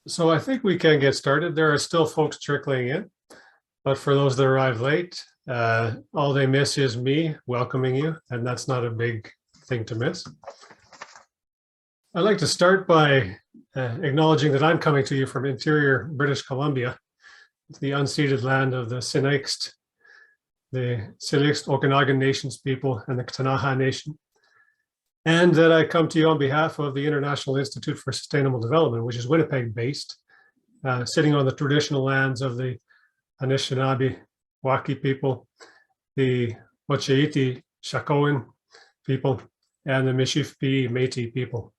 So I think we can get started. There are still folks trickling in, but for those that arrived late, all they miss is me welcoming you, and that's not a big thing to miss. I'd like to start by acknowledging that I'm coming to you from interior British Columbia, the unceded land of the Sinixt, Okanagan Nations people, and the Ktunaxa Nation. And that I come to you on behalf of the International Institute for Sustainable Development, which is Winnipeg-based, sitting on the traditional lands of the Anishinaabe Waki people, the Mocheiti Shakowin people, and the Mishifpi Métis people.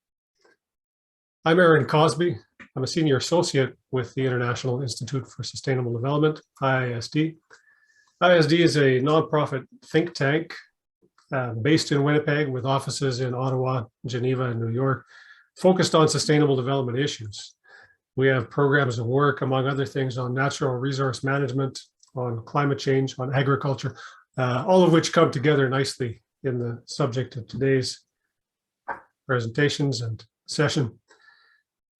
I'm Aaron Cosby. I'm a senior associate with the International Institute for Sustainable Development, IISD. IISD is a nonprofit think tank based in Winnipeg with offices in Ottawa, Geneva, and New York, focused on sustainable development issues. We have programs of work, among other things, on natural resource management, on climate change, on agriculture, all of which come together nicely in the subject of today's presentations and session.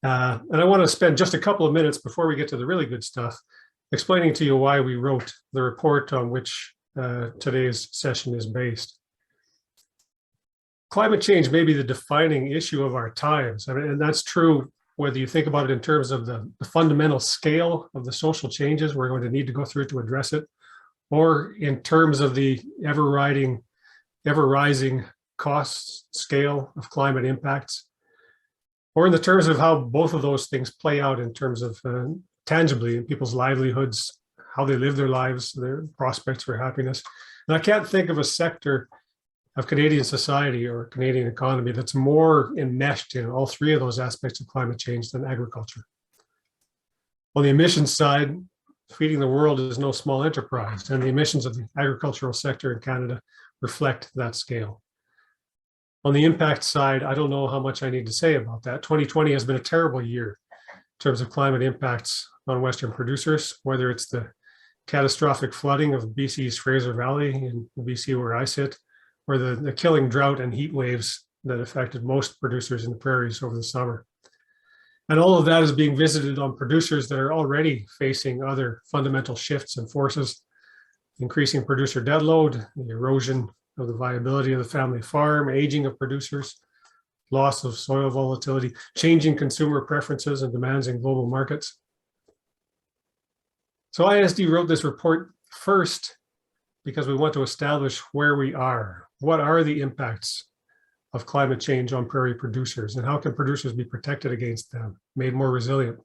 And I want to spend just a couple of minutes before we get to the really good stuff, explaining to you why we wrote the report on which today's session is based. Climate change may be the defining issue of our times. I mean, and that's true whether you think about it in terms of the fundamental scale of the social changes we're going to need to go through to address it, or in terms of the ever-rising cost scale of climate impacts, or in the terms of how both of those things play out in terms of tangibly in people's livelihoods, how they live their lives, their prospects for happiness. And I can't think of a sector of Canadian society or Canadian economy that's more enmeshed in all three of those aspects of climate change than agriculture. On the emissions side, feeding the world is no small enterprise, and the emissions of the agricultural sector in Canada reflect that scale. On the impact side, I don't know how much I need to say about that. 2020 has been a terrible year in terms of climate impacts on Western producers, whether it's the catastrophic flooding of BC's Fraser Valley in BC where I sit, or the killing drought and heat waves that affected most producers in the prairies over the summer. And all of that is being visited on producers that are already facing other fundamental shifts and forces, increasing producer debt load, the erosion of the viability of the family farm, aging of producers, loss of soil volatility, changing consumer preferences and demands in global markets. So IISD wrote this report first because we want to establish where we are. What are the impacts of climate change on prairie producers, and how can producers be protected against them, made more resilient?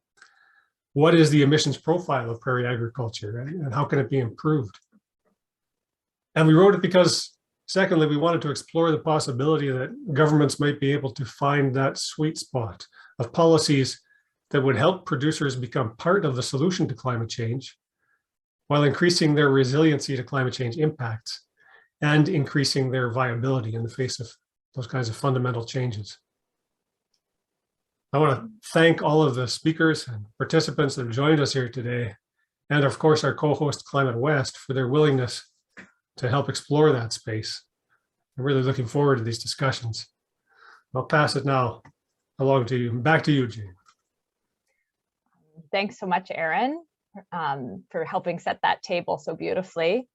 What is the emissions profile of prairie agriculture, and how can it be improved? And we wrote it because, secondly, we wanted to explore the possibility that governments might be able to find that sweet spot of policies that would help producers become part of the solution to climate change, while increasing their resiliency to climate change impacts and increasing their viability in the face of those kinds of fundamental changes. I want to thank all of the speakers and participants that have joined us here today, and of course our co-host ClimateWest for their willingness to help explore that space. I'm really looking forward to these discussions. I'll pass it now along to you. Back to you, Jane. Thanks so much, Aaron, for helping set that table so beautifully.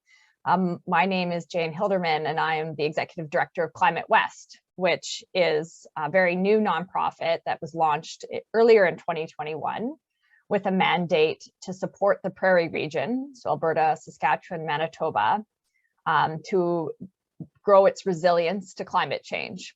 My name is Jane Hilderman, and I am the Executive Director of ClimateWest, which is a very new nonprofit that was launched earlier in 2021 with a mandate to support the prairie region, so Alberta, Saskatchewan, Manitoba, to grow its resilience to climate change.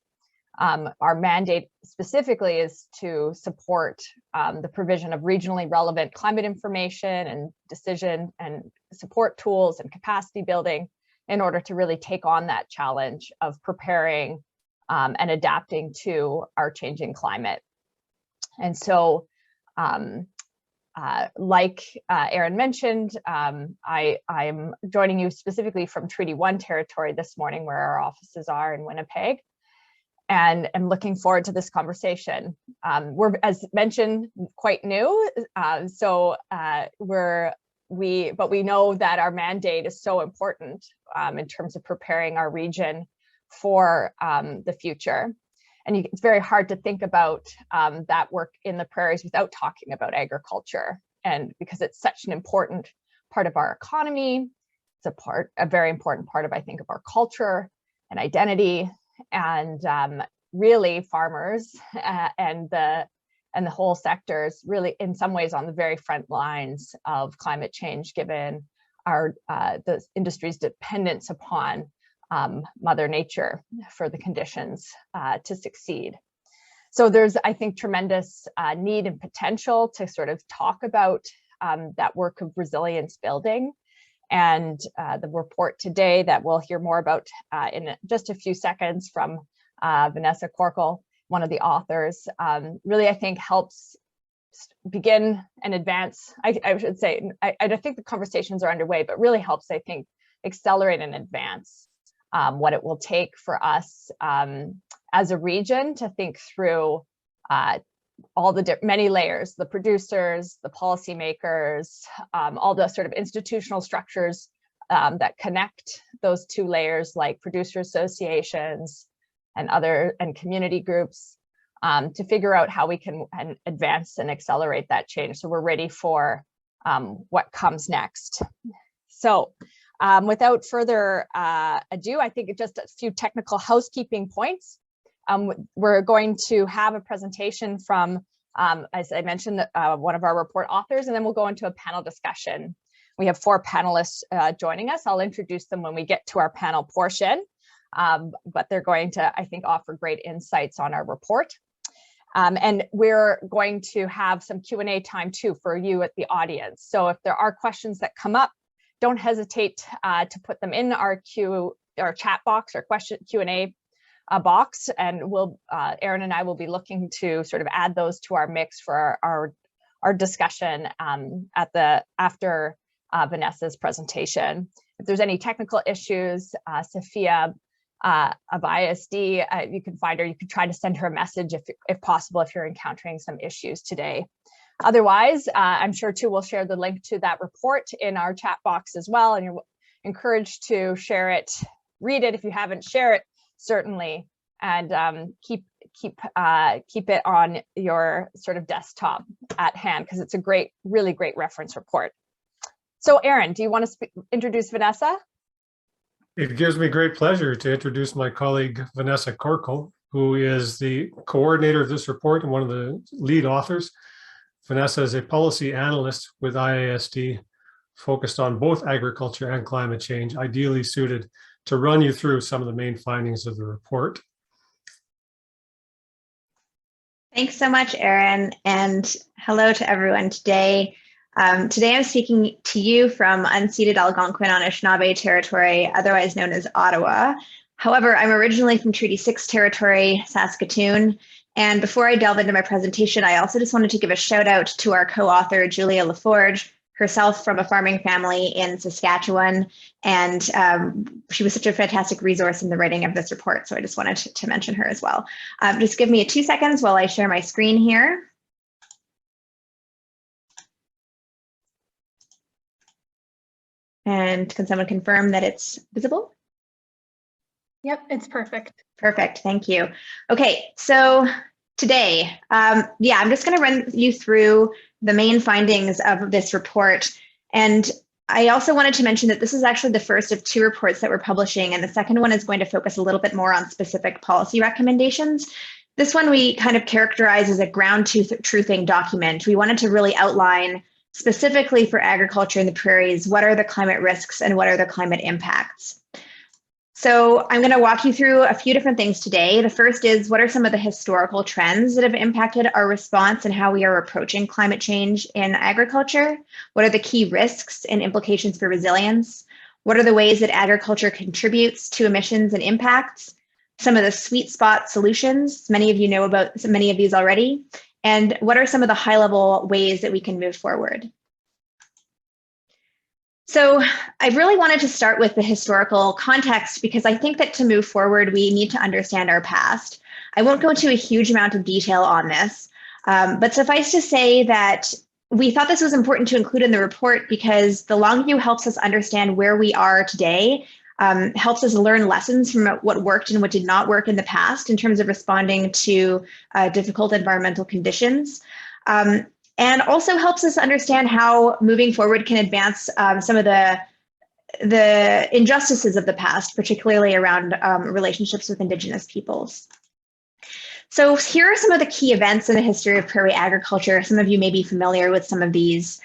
Our mandate specifically is to support the provision of regionally relevant climate information and decision and support tools and capacity building in order to really take on that challenge of preparing and adapting to our changing climate. And so, like Aaron mentioned, I'm joining you specifically from Treaty 1 territory this morning, where our offices are in Winnipeg. And I'm looking forward to this conversation. We're, as mentioned, quite new, but we know that our mandate is so important in terms of preparing our region for the future. And it's very hard to think about that work in the prairies without talking about agriculture. And because it's such an important part of our economy, it's a very important part of, I think, of our culture and identity. And really farmers and the whole sector is really in some ways on the very front lines of climate change, given the industry's dependence upon Mother Nature for the conditions to succeed. So there's, I think, tremendous need and potential to sort of talk about that work of resilience building. And the report today that we'll hear more about in just a few seconds from Vanessa Korkel, one of the authors, really, I think, helps begin and advance. I should say, I think the conversations are underway, but really helps, I think, accelerate and advance what it will take for us as a region to think through all the many layers, the producers, the policymakers, all the sort of institutional structures that connect those two layers, like producer associations and community groups, to figure out how we can advance and accelerate that change. So we're ready for what comes next. So without further ado, I think just a few technical housekeeping points. We're going to have a presentation from, as I mentioned, one of our report authors, and then we'll go into a panel discussion. We have 4 panelists joining us. I'll introduce them when we get to our panel portion, but they're going to, I think, offer great insights on our report. And we're going to have some Q&A time too for you at the audience. So if there are questions that come up, don't hesitate to put them in our chat box or Q&A box, and we'll Erin and I will be looking to sort of add those to our mix for our discussion after Vanessa's presentation. If there's any technical issues, Sophia of IISD, you can find her. You can try to send her a message if possible, if you're encountering some issues today. Otherwise, I'm sure too we'll share the link to that report in our chat box as well, and you're encouraged to share it, read it if you haven't, share it certainly, and keep it on your sort of desktop at hand, because it's a really great reference report. So Erin, do you want to introduce Vanessa? It gives me great pleasure to introduce my colleague, Vanessa Korkel, who is the coordinator of this report and one of the lead authors. Vanessa is a policy analyst with IISD, focused on both agriculture and climate change, ideally suited to run you through some of the main findings of the report. Thanks so much, Erin, and hello to everyone today. Today I'm speaking to you from unceded Algonquin on Anishinaabe territory, otherwise known as Ottawa. However, I'm originally from Treaty 6 territory, Saskatoon. And before I delve into my presentation, I also just wanted to give a shout out to our co-author, Julia LaForge, herself from a farming family in Saskatchewan. And she was such a fantastic resource in the writing of this report. So I just wanted to mention her as well. Just give me 2 seconds while I share my screen here. And can someone confirm that it's visible? Yep, it's perfect. Perfect, thank you. Okay, so today, I'm just going to run you through the main findings of this report. And I also wanted to mention that this is actually the first of 2 reports that we're publishing, and the second one is going to focus a little bit more on specific policy recommendations. This one we kind of characterize as a ground truthing document. We wanted to really outline specifically for agriculture in the prairies, what are the climate risks and what are the climate impacts? So I'm going to walk you through a few different things today. The first is, what are some of the historical trends that have impacted our response and how we are approaching climate change in agriculture? What are the key risks and implications for resilience? What are the ways that agriculture contributes to emissions and impacts? Some of the sweet spot solutions, many of you know about many of these already. And what are some of the high-level ways that we can move forward? So I really wanted to start with the historical context because I think that to move forward, we need to understand our past. I won't go into a huge amount of detail on this, but suffice to say that we thought this was important to include in the report because the long view helps us understand where we are today helps us learn lessons from what worked and what did not work in the past in terms of responding to difficult environmental conditions. And also helps us understand how moving forward can advance some of the injustices of the past, particularly around relationships with Indigenous peoples. So here are some of the key events in the history of prairie agriculture. Some of you may be familiar with some of these,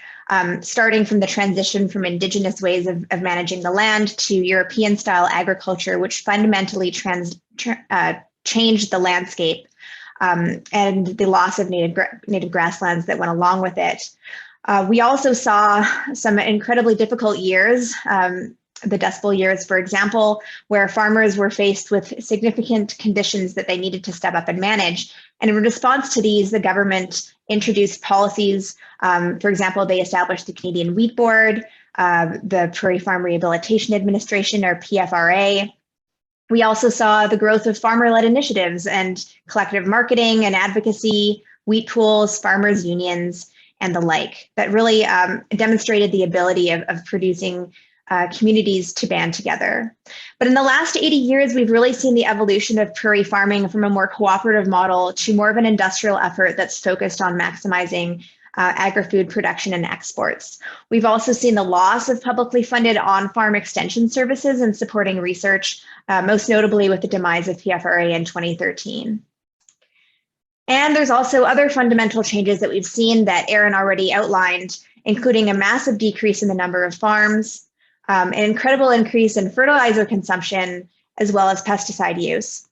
starting from the transition from Indigenous ways of managing the land to European-style agriculture, which fundamentally changed the landscape and the loss of native grasslands that went along with it. We also saw some incredibly difficult years, the Dust Bowl years, for example, where farmers were faced with significant conditions that they needed to step up and manage. And in response to these, the government introduced policies. For example, they established the Canadian Wheat Board, the Prairie Farm Rehabilitation Administration, or PFRA. We also saw the growth of farmer-led initiatives and collective marketing and advocacy, wheat pools, farmers' unions, and the like, that really demonstrated the ability of producing communities to band together. But in the last 80 years, we've really seen the evolution of prairie farming from a more cooperative model to more of an industrial effort that's focused on maximizing agri-food production and exports. We've also seen the loss of publicly funded on-farm extension services and supporting research, most notably with the demise of PFRA in 2013. And there's also other fundamental changes that we've seen that Aaron already outlined, including a massive decrease in the number of farms, an incredible increase in fertilizer consumption, as well as pesticide use.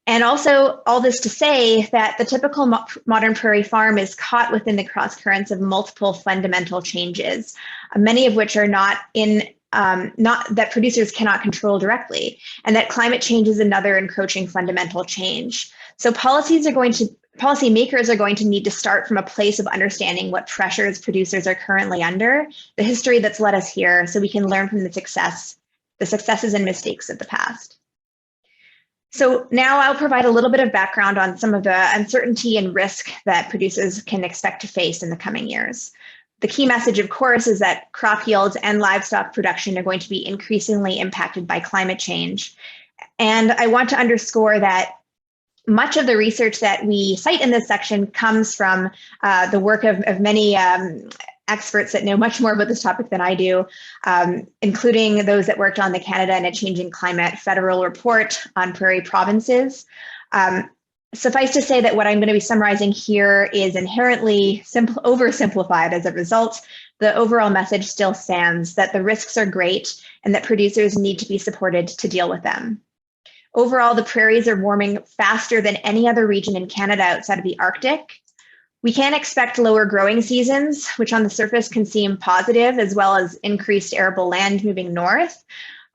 And also all this to say that the typical modern prairie farm is caught within the cross currents of multiple fundamental changes, many of which are not that producers cannot control directly, and that climate change is another encroaching fundamental change. So policymakers are going to need to start from a place of understanding what pressures producers are currently under, the history that's led us here, so we can learn from the successes and mistakes of the past. So now I'll provide a little bit of background on some of the uncertainty and risk that producers can expect to face in the coming years. The key message, of course, is that crop yields and livestock production are going to be increasingly impacted by climate change. And I want to underscore that much of the research that we cite in this section comes from the work of many experts that know much more about this topic than I do, including those that worked on the Canada and a Changing Climate Federal Report on Prairie Provinces. Suffice to say that what I'm going to be summarizing here is inherently oversimplified. As a result, the overall message still stands that the risks are great and that producers need to be supported to deal with them. Overall, the prairies are warming faster than any other region in Canada outside of the Arctic. We can expect lower growing seasons, which on the surface can seem positive, as well as increased arable land moving north.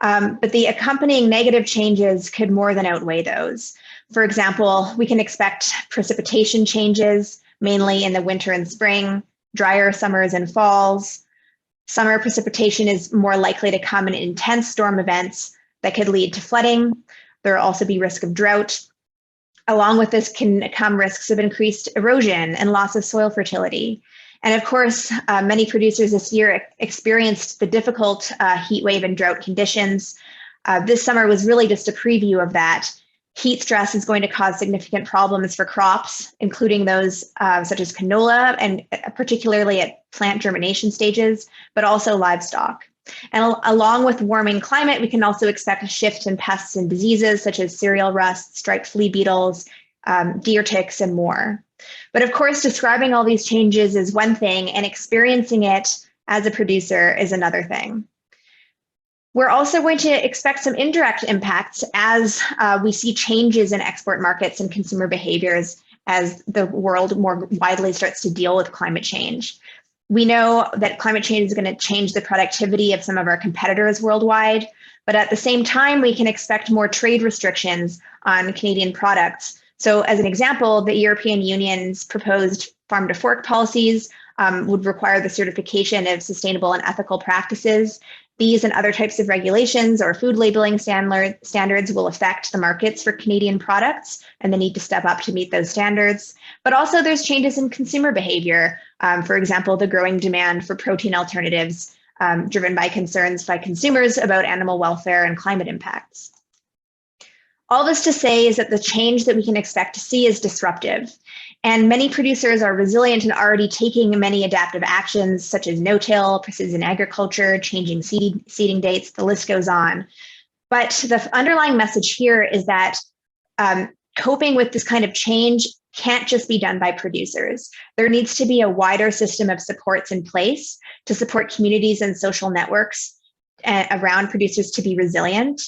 But the accompanying negative changes could more than outweigh those. For example, we can expect precipitation changes, mainly in the winter and spring, drier summers and falls. Summer precipitation is more likely to come in intense storm events that could lead to flooding. There will also be risk of drought. Along with this can come risks of increased erosion and loss of soil fertility. And of course, many producers this year experienced the difficult heat wave and drought conditions. This summer was really just a preview of that. Heat stress is going to cause significant problems for crops, including those such as canola, and particularly at plant germination stages, but also livestock. And along with warming climate, we can also expect a shift in pests and diseases such as cereal rust, striped flea beetles, deer ticks, and more. But of course, describing all these changes is one thing, and experiencing it as a producer is another thing. We're also going to expect some indirect impacts as we see changes in export markets and consumer behaviors as the world more widely starts to deal with climate change. We know that climate change is going to change the productivity of some of our competitors worldwide, but at the same time, we can expect more trade restrictions on Canadian products. So as an example, the European Union's proposed farm to fork policies would require the certification of sustainable and ethical practices. These and other types of regulations or food labeling standards will affect the markets for Canadian products and the need to step up to meet those standards. But also there's changes in consumer behavior. For example, the growing demand for protein alternatives driven by concerns by consumers about animal welfare and climate impacts. All this to say is that the change that we can expect to see is disruptive, and many producers are resilient and already taking many adaptive actions such as no-till, precision agriculture, changing seeding dates, the list goes on. But the underlying message here is that coping with this kind of change can't just be done by producers. There needs to be a wider system of supports in place to support communities and social networks around producers to be resilient.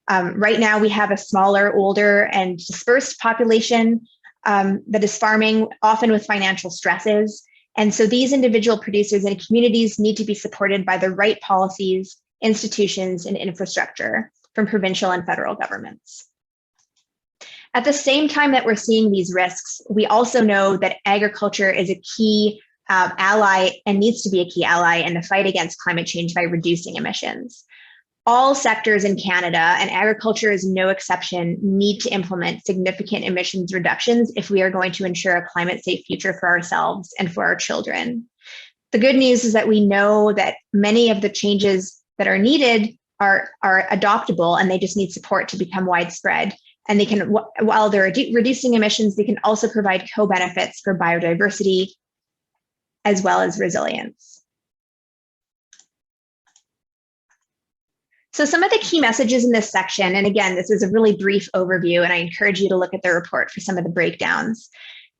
Right now, we have a smaller, older, and dispersed population that is farming, often with financial stresses. And so these individual producers and communities need to be supported by the right policies, institutions, and infrastructure from provincial and federal governments. At the same time that we're seeing these risks, we also know that agriculture is a key ally and needs to be a key ally in the fight against climate change by reducing emissions. All sectors in Canada, and agriculture is no exception, need to implement significant emissions reductions if we are going to ensure a climate-safe future for ourselves and for our children. The good news is that we know that many of the changes that are needed are adoptable, and they just need support to become widespread. And they can, while they're reducing emissions, they can also provide co-benefits for biodiversity as well as resilience. So some of the key messages in this section, and again, this is a really brief overview, and I encourage you to look at the report for some of the breakdowns,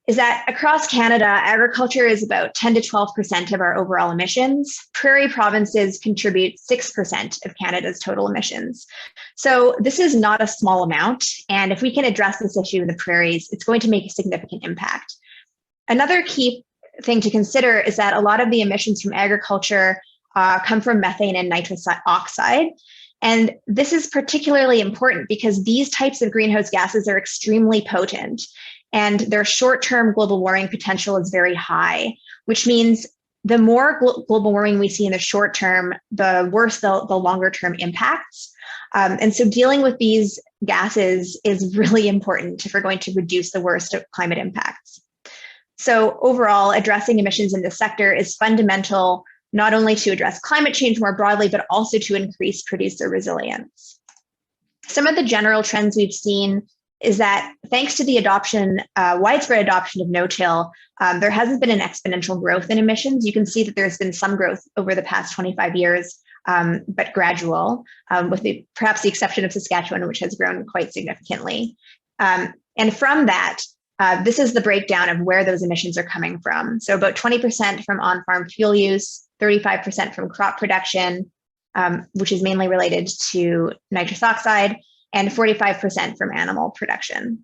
is that across Canada, agriculture is about 10 to 12% of our overall emissions. Prairie provinces contribute 6% of Canada's total emissions. So this is not a small amount, and if we can address this issue in the prairies, it's going to make a significant impact. Another key thing to consider is that a lot of the emissions from agriculture come from methane and nitrous oxide. And this is particularly important because these types of greenhouse gases are extremely potent and their short-term global warming potential is very high, which means the more global warming we see in the short term, the worse the longer-term impacts. And so dealing with these gases is really important if we're going to reduce the worst of climate impacts. So overall, addressing emissions in this sector is fundamental not only to address climate change more broadly, but also to increase producer resilience. Some of the general trends we've seen is that thanks to the adoption, widespread adoption of no-till, there hasn't been an exponential growth in emissions. You can see that there's been some growth over the past 25 years, but gradual, with perhaps the exception of Saskatchewan, which has grown quite significantly. And from that, this is the breakdown of where those emissions are coming from. So about 20% from on-farm fuel use, 35% from crop production, which is mainly related to nitrous oxide, and 45% from animal production.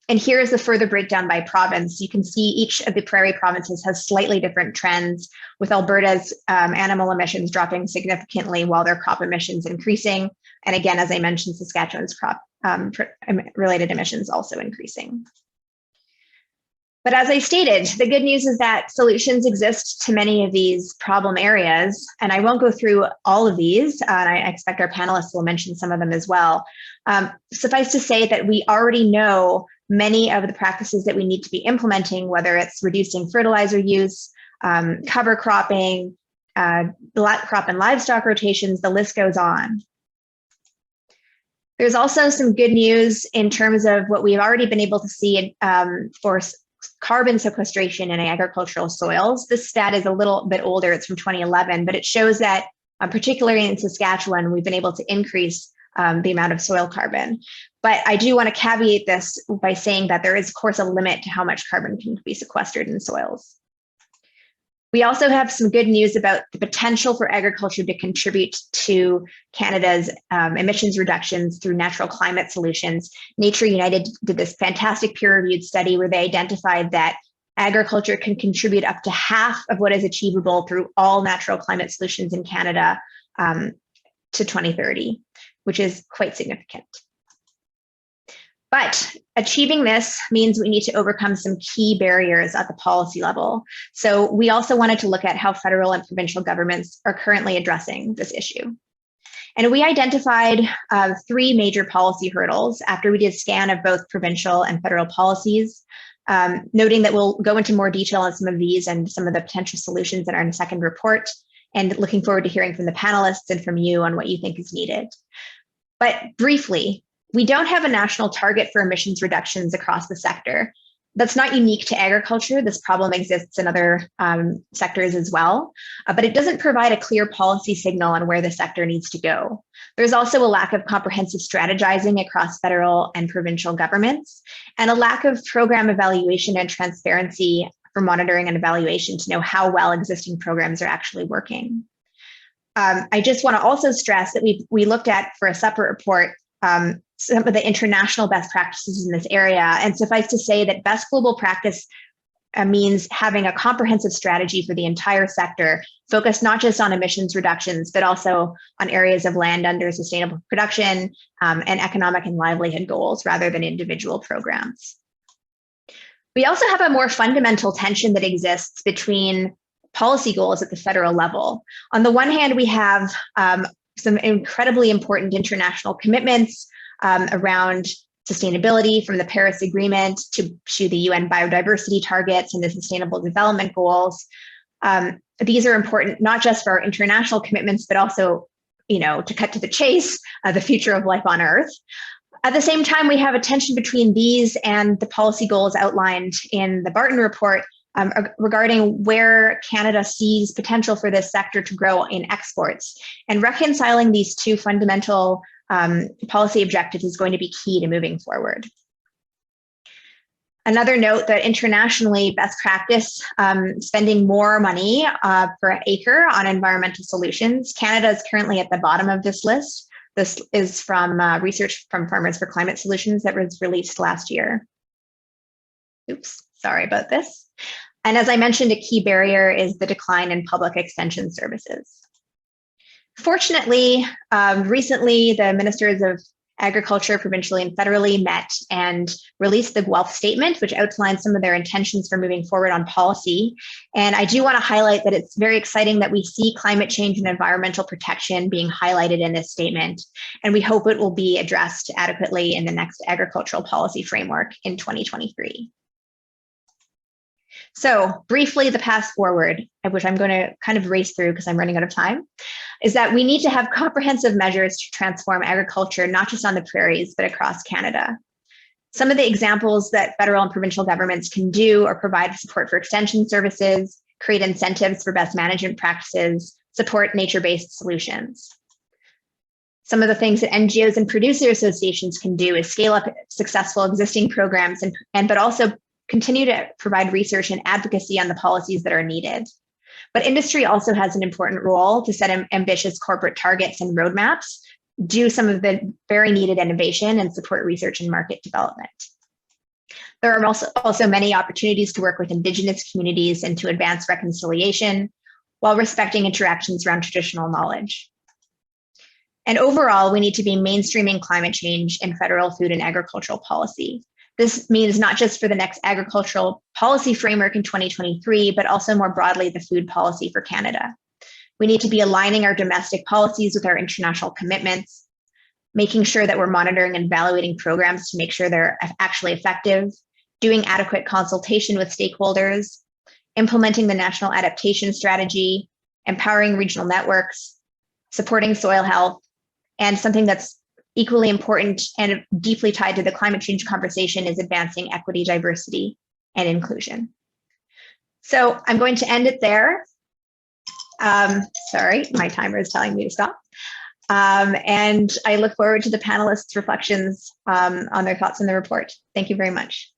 And here is the further breakdown by province. You can see each of the prairie provinces has slightly different trends, with Alberta's animal emissions dropping significantly while their crop emissions increasing. And again, as I mentioned, Saskatchewan's crop related emissions also increasing. But as I stated, the good news is that solutions exist to many of these problem areas, and I won't go through all of these, and I expect our panelists will mention some of them as well. Suffice to say that we already know many of the practices that we need to be implementing, whether it's reducing fertilizer use, cover cropping, crop and livestock rotations, the list goes on. There's also some good news in terms of what we've already been able to see for carbon sequestration in agricultural soils. This stat is a little bit older, it's from 2011, but it shows that particularly in Saskatchewan, we've been able to increase the amount of soil carbon. But I do want to caveat this by saying that there is, of course, a limit to how much carbon can be sequestered in soils. We also have some good news about the potential for agriculture to contribute to Canada's emissions reductions through natural climate solutions. Nature United did this fantastic peer-reviewed study where they identified that agriculture can contribute up to half of what is achievable through all natural climate solutions in Canada to 2030, which is quite significant. But achieving this means we need to overcome some key barriers at the policy level. So we also wanted to look at how federal and provincial governments are currently addressing this issue. And we identified 3 major policy hurdles after we did a scan of both provincial and federal policies, noting that we'll go into more detail on some of these and some of the potential solutions in our second report. and looking forward to hearing from the panelists and from you on what you think is needed. But briefly, we don't have a national target for emissions reductions across the sector. That's not unique to agriculture. This problem exists in other sectors as well, but it doesn't provide a clear policy signal on where the sector needs to go. There's also a lack of comprehensive strategizing across federal and provincial governments, and a lack of program evaluation and transparency for monitoring and evaluation to know how well existing programs are actually working. I just want to also stress that we looked at, for a separate report, some of the international best practices in this area. And suffice to say that best global practice means having a comprehensive strategy for the entire sector, focused not just on emissions reductions, but also on areas of land under sustainable production and economic and livelihood goals rather than individual programs. We also have a more fundamental tension that exists between policy goals at the federal level. On the one hand, we have some incredibly important international commitments around sustainability, from the Paris Agreement to the UN biodiversity targets and the Sustainable Development Goals. These are important not just for our international commitments, but also, to cut to the chase, the future of life on Earth. At the same time, we have a tension between these and the policy goals outlined in the Barton report regarding where Canada sees potential for this sector to grow in exports. And reconciling these two fundamental policy objectives is going to be key to moving forward. Another note that internationally, best practice, spending more money per acre on environmental solutions. Canada is currently at the bottom of this list. This is from research from Farmers for Climate Solutions that was released last year. Oops, sorry about this. And as I mentioned, a key barrier is the decline in public extension services. Fortunately, recently the ministers of agriculture provincially and federally met and released the Guelph Statement, which outlines some of their intentions for moving forward on policy. And I do want to highlight that it's very exciting that we see climate change and environmental protection being highlighted in this statement. And we hope it will be addressed adequately in the next agricultural policy framework in 2023. So briefly, the path forward, which I'm going to kind of race through because I'm running out of time, is that we need to have comprehensive measures to transform agriculture, not just on the prairies, but across Canada. Some of the examples that federal and provincial governments can do are provide support for extension services, create incentives for best management practices, support nature-based solutions. Some of the things that NGOs and producer associations can do is scale up successful existing programs but also continue to provide research and advocacy on the policies that are needed. But industry also has an important role to set ambitious corporate targets and roadmaps, do some of the very needed innovation, and support research and market development. There are also many opportunities to work with Indigenous communities and to advance reconciliation while respecting interactions around traditional knowledge. And overall, we need to be mainstreaming climate change in federal food and agricultural policy. This means not just for the next agricultural policy framework in 2023, but also more broadly the food policy for Canada. We need to be aligning our domestic policies with our international commitments, making sure that we're monitoring and evaluating programs to make sure they're actually effective, doing adequate consultation with stakeholders, implementing the national adaptation strategy, empowering regional networks, supporting soil health, and something that's equally important and deeply tied to the climate change conversation is advancing equity, diversity, and inclusion. So I'm going to end it there. Sorry, my timer is telling me to stop. And I look forward to the panelists' reflections on their thoughts on the report. Thank you very much.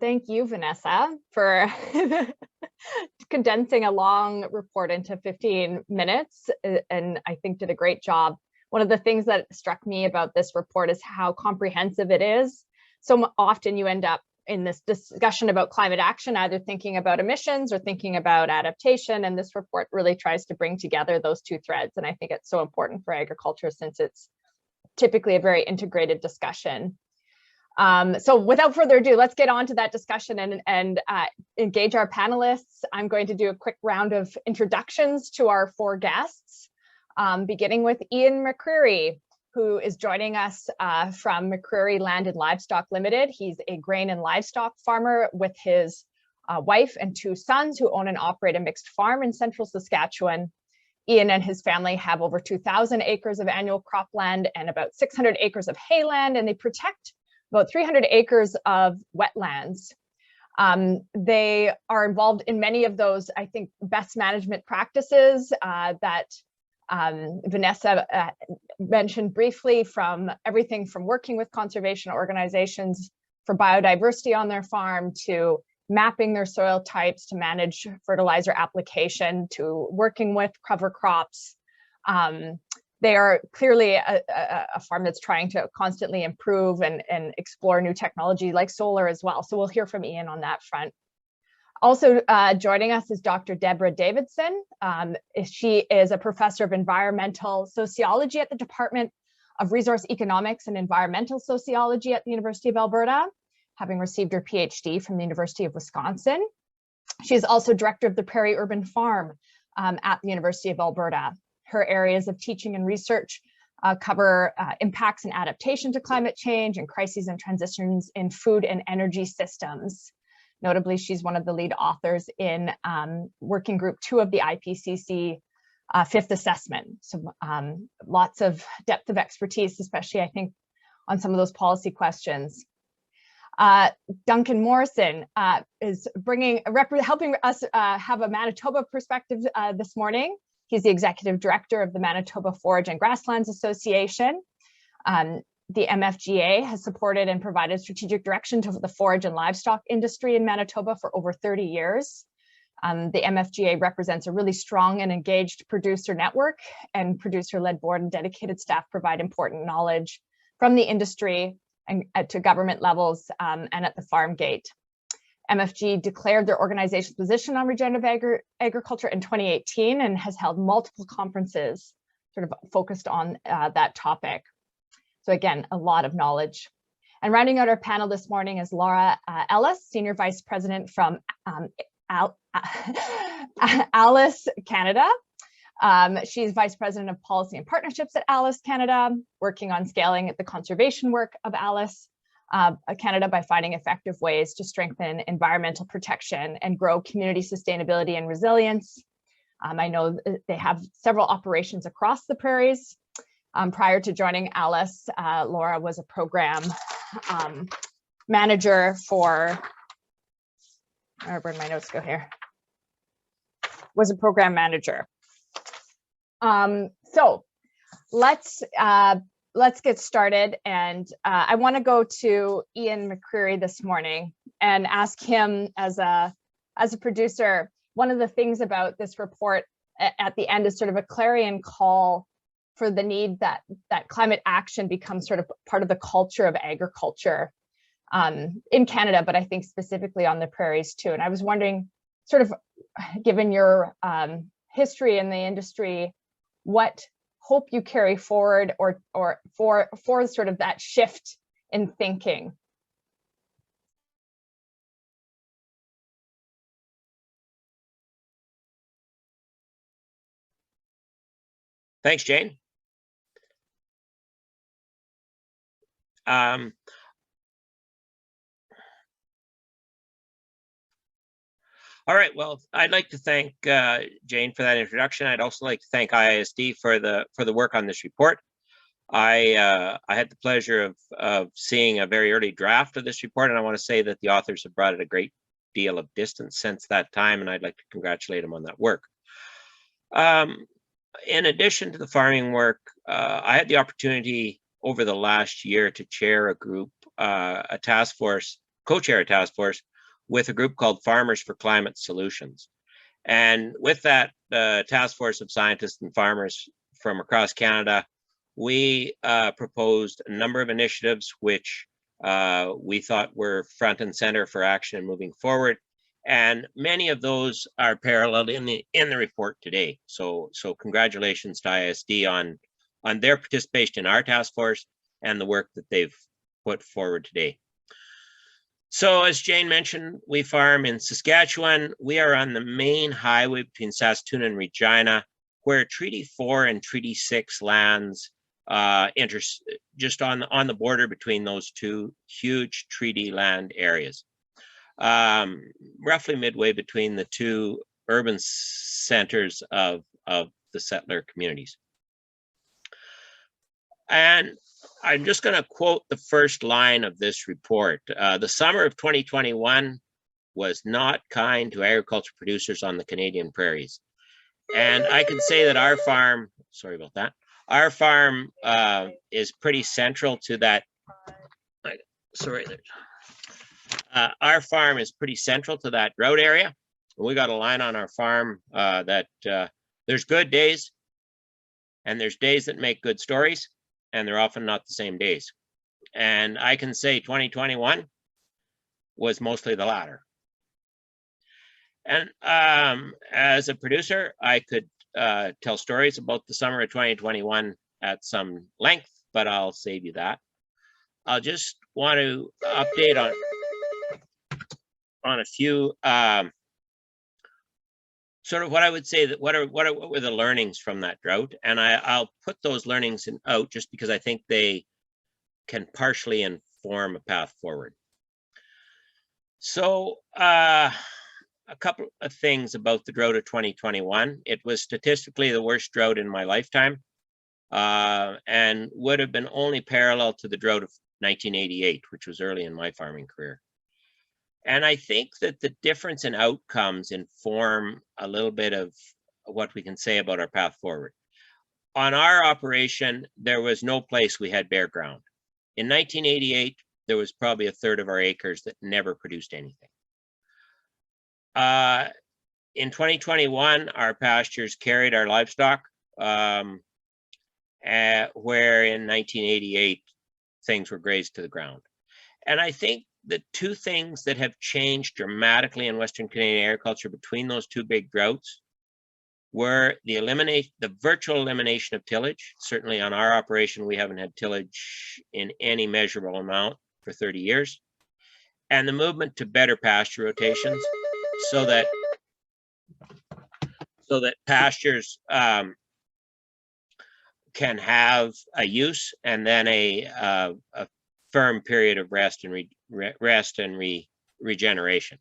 Thank you, Vanessa, for condensing a long report into 15 minutes, and I think did a great job. One of the things that struck me about this report is how comprehensive it is. So often you end up in this discussion about climate action, either thinking about emissions or thinking about adaptation. And this report really tries to bring together those two threads. And I think it's so important for agriculture since it's typically a very integrated discussion. So without further ado, let's get on to that discussion and engage our panelists. I'm going to do a quick round of introductions to our four guests. Beginning with Ian McCreary, who is joining us from McCreary Land and Livestock Limited. He's a grain and livestock farmer with his wife and 2 sons who own and operate a mixed farm in central Saskatchewan. Ian and his family have over 2,000 acres of annual cropland and about 600 acres of hayland, and they protect about 300 acres of wetlands. They are involved in many of those, I think, best management practices that Vanessa mentioned briefly, from everything from working with conservation organizations for biodiversity on their farm, to mapping their soil types, to manage fertilizer application, to working with cover crops. They are clearly a farm that's trying to constantly improve and explore new technology like solar as well. So we'll hear from Ian on that front. Also joining us is Dr. Deborah Davidson. She is a professor of environmental sociology at the Department of Resource Economics and Environmental Sociology at the University of Alberta, having received her PhD from the University of Wisconsin. She is also director of the Prairie Urban Farm at the University of Alberta. Her areas of teaching and research cover impacts and adaptation to climate change and crises and transitions in food and energy systems. Notably, she's one of the lead authors in Working Group 2 of the IPCC 5th assessment. So lots of depth of expertise, especially I think on some of those policy questions. Duncan Morrison is helping us have a Manitoba perspective this morning. He's the executive director of the Manitoba Forage and Grasslands Association. The MFGA has supported and provided strategic direction to the forage and livestock industry in Manitoba for over 30 years. The MFGA represents a really strong and engaged producer network, and producer-led board and dedicated staff provide important knowledge from the industry and to government levels and at the farm gate. MFG declared their organization's position on regenerative agriculture in 2018 and has held multiple conferences sort of focused on that topic. So again, a lot of knowledge. And rounding out our panel this morning is Laura Ellis, Senior Vice President from IISD Canada. She's Vice President of Policy and Partnerships at IISD Canada, working on scaling the conservation work of IISD Canada by finding effective ways to strengthen environmental protection and grow community sustainability and resilience. I know they have several operations across the prairies. Prior to joining IISD, Laura was a program manager for, where'd my notes go here? Was a program manager. So let's get started, and I want to go to Ian McCreary this morning and ask him, as a producer, one of the things about this report at the end is sort of a clarion call for the need that climate action becomes sort of part of the culture of agriculture in Canada, but I think specifically on the prairies too. And I was wondering, sort of given your history in the industry, what hope you carry forward or for sort of that shift in thinking. Thanks, Jane. All right, well, I'd like to thank Jane for that introduction. I'd also like to thank IISD for the work on this report. I had the pleasure of seeing a very early draft of this report, and I want to say that the authors have brought it a great deal of distance since that time, and I'd like to congratulate them on that work. In addition to the farming work, I had the opportunity over the last year to chair a group, a task force, co-chair a task force with a group called Farmers for Climate Solutions. And with that task force of scientists and farmers from across Canada, we proposed a number of initiatives which we thought were front and center for action and moving forward. And many of those are paralleled in the report today. So congratulations to IISD on their participation in our task force and the work that they've put forward today. So as Jane mentioned, we farm in Saskatchewan. We are on the main highway between Saskatoon and Regina, where Treaty 4 and Treaty 6 lands just on the border between those two huge treaty land areas. roughly midway between the two urban centers of the settler communities. And I'm just going to quote the first line of this report. The summer of 2021 was not kind to agriculture producers on the Canadian prairies. And I can say that our farm, sorry about that, our farm is pretty central to that. Our farm is pretty central to that drought area. We got a line on our farm that there's good days and there's days that make good stories, and they're often not the same days. And I can say 2021 was mostly the latter. And as a producer, I could tell stories about the summer of 2021 at some length, but I'll save you that. I'll just want to update on a few sort of what I would say that what were the learnings from that drought, and I'll put those learnings out just because I think they can partially inform a path forward. So a couple of things about the drought of 2021. It was statistically the worst drought in my lifetime, and would have been only parallel to the drought of 1988, which was early in my farming career. And I think that the difference in outcomes inform a little bit of what we can say about our path forward. On our operation, there was no place we had bare ground. In 1988, there was probably a third of our acres that never produced anything. In 2021, our pastures carried our livestock, where in 1988, things were grazed to the ground. And I think the two things that have changed dramatically in Western Canadian agriculture between those two big droughts were the virtual elimination of tillage. Certainly on our operation, we haven't had tillage in any measurable amount for 30 years. And the movement to better pasture rotations so that pastures can have a use and then a firm period of rest and regeneration.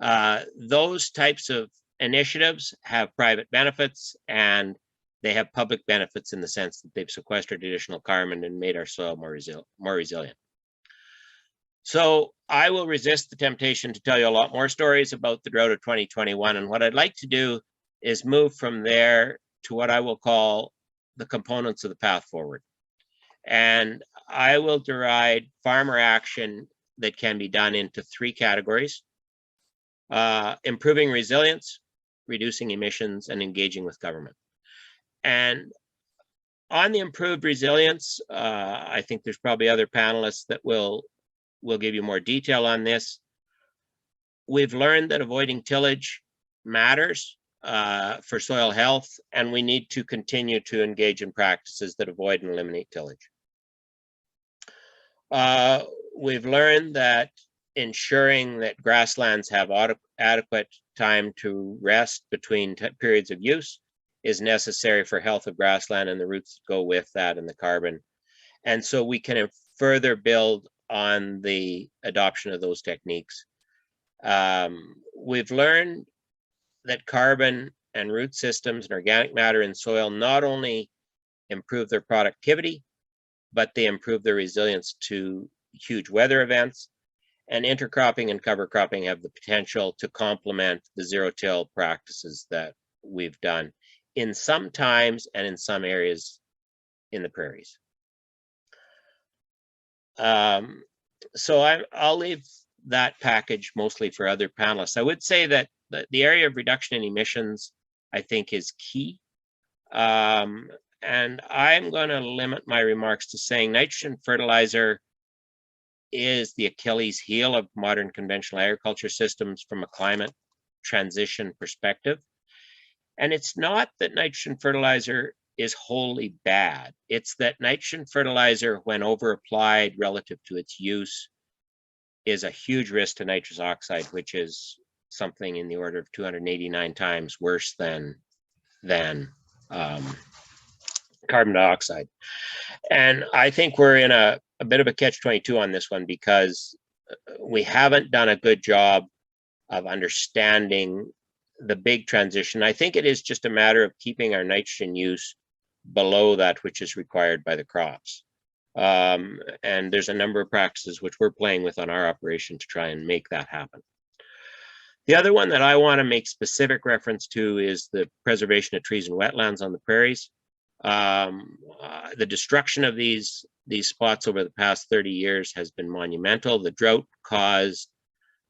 Those types of initiatives have private benefits, and they have public benefits in the sense that they've sequestered additional carbon and made our soil more resilient. So I will resist the temptation to tell you a lot more stories about the drought of 2021. And what I'd like to do is move from there to what I will call the components of the path forward. And I will divide farmer action that can be done into three categories: improving resilience, reducing emissions, and engaging with government. And on the improved resilience, I think there's probably other panelists that will give you more detail on this. We've learned that avoiding tillage matters for soil health, and we need to continue to engage in practices that avoid and eliminate tillage. We've learned that ensuring that grasslands have adequate time to rest between periods of use is necessary for health of grassland and the roots that go with that and the carbon. And so we can further build on the adoption of those techniques. We've learned that carbon and root systems and organic matter in soil not only improve their productivity, but they improve their resilience to huge weather events. And intercropping and cover cropping have the potential to complement the zero-till practices that we've done in some times and in some areas in the prairies. So I'll leave that package mostly for other panelists. I would say that the area of reduction in emissions, I think, is key. And I'm going to limit my remarks to saying nitrogen fertilizer is the Achilles heel of modern conventional agriculture systems from a climate transition perspective. And it's not that nitrogen fertilizer is wholly bad. It's that nitrogen fertilizer, when over applied relative to its use, is a huge risk to nitrous oxide, which is something in the order of 289 times worse than carbon dioxide. And I think we're in a bit of a catch-22 on this one, because we haven't done a good job of understanding the big transition. I think it is just a matter of keeping our nitrogen use below that which is required by the crops. And there's a number of practices which we're playing with on our operation to try and make that happen. The other one that I want to make specific reference to is the preservation of trees and wetlands on the prairies. The destruction of these spots over the past 30 years has been monumental. The drought caused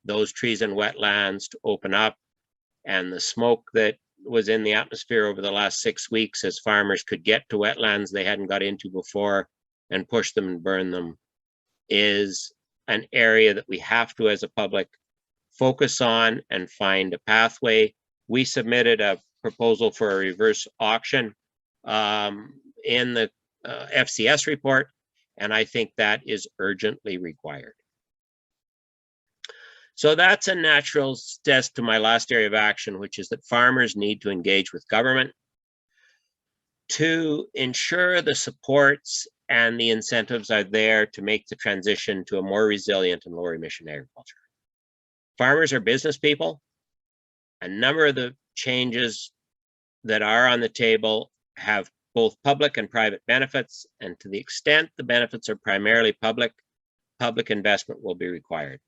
those trees and wetlands to open up, and the smoke that was in the atmosphere over the last 6 weeks as farmers could get to wetlands they hadn't got into before and push them and burn them is an area that we have to, as a public, focus on and find a pathway. We submitted a proposal for a reverse auction in the FCS report, and I think that is urgently required. So that's a natural step to my last area of action, which is that farmers need to engage with government to ensure the supports and the incentives are there to make the transition to a more resilient and lower emission agriculture. Farmers are business people. A number of the changes that are on the table have both public and private benefits, and to the extent the benefits are primarily public investment will be required.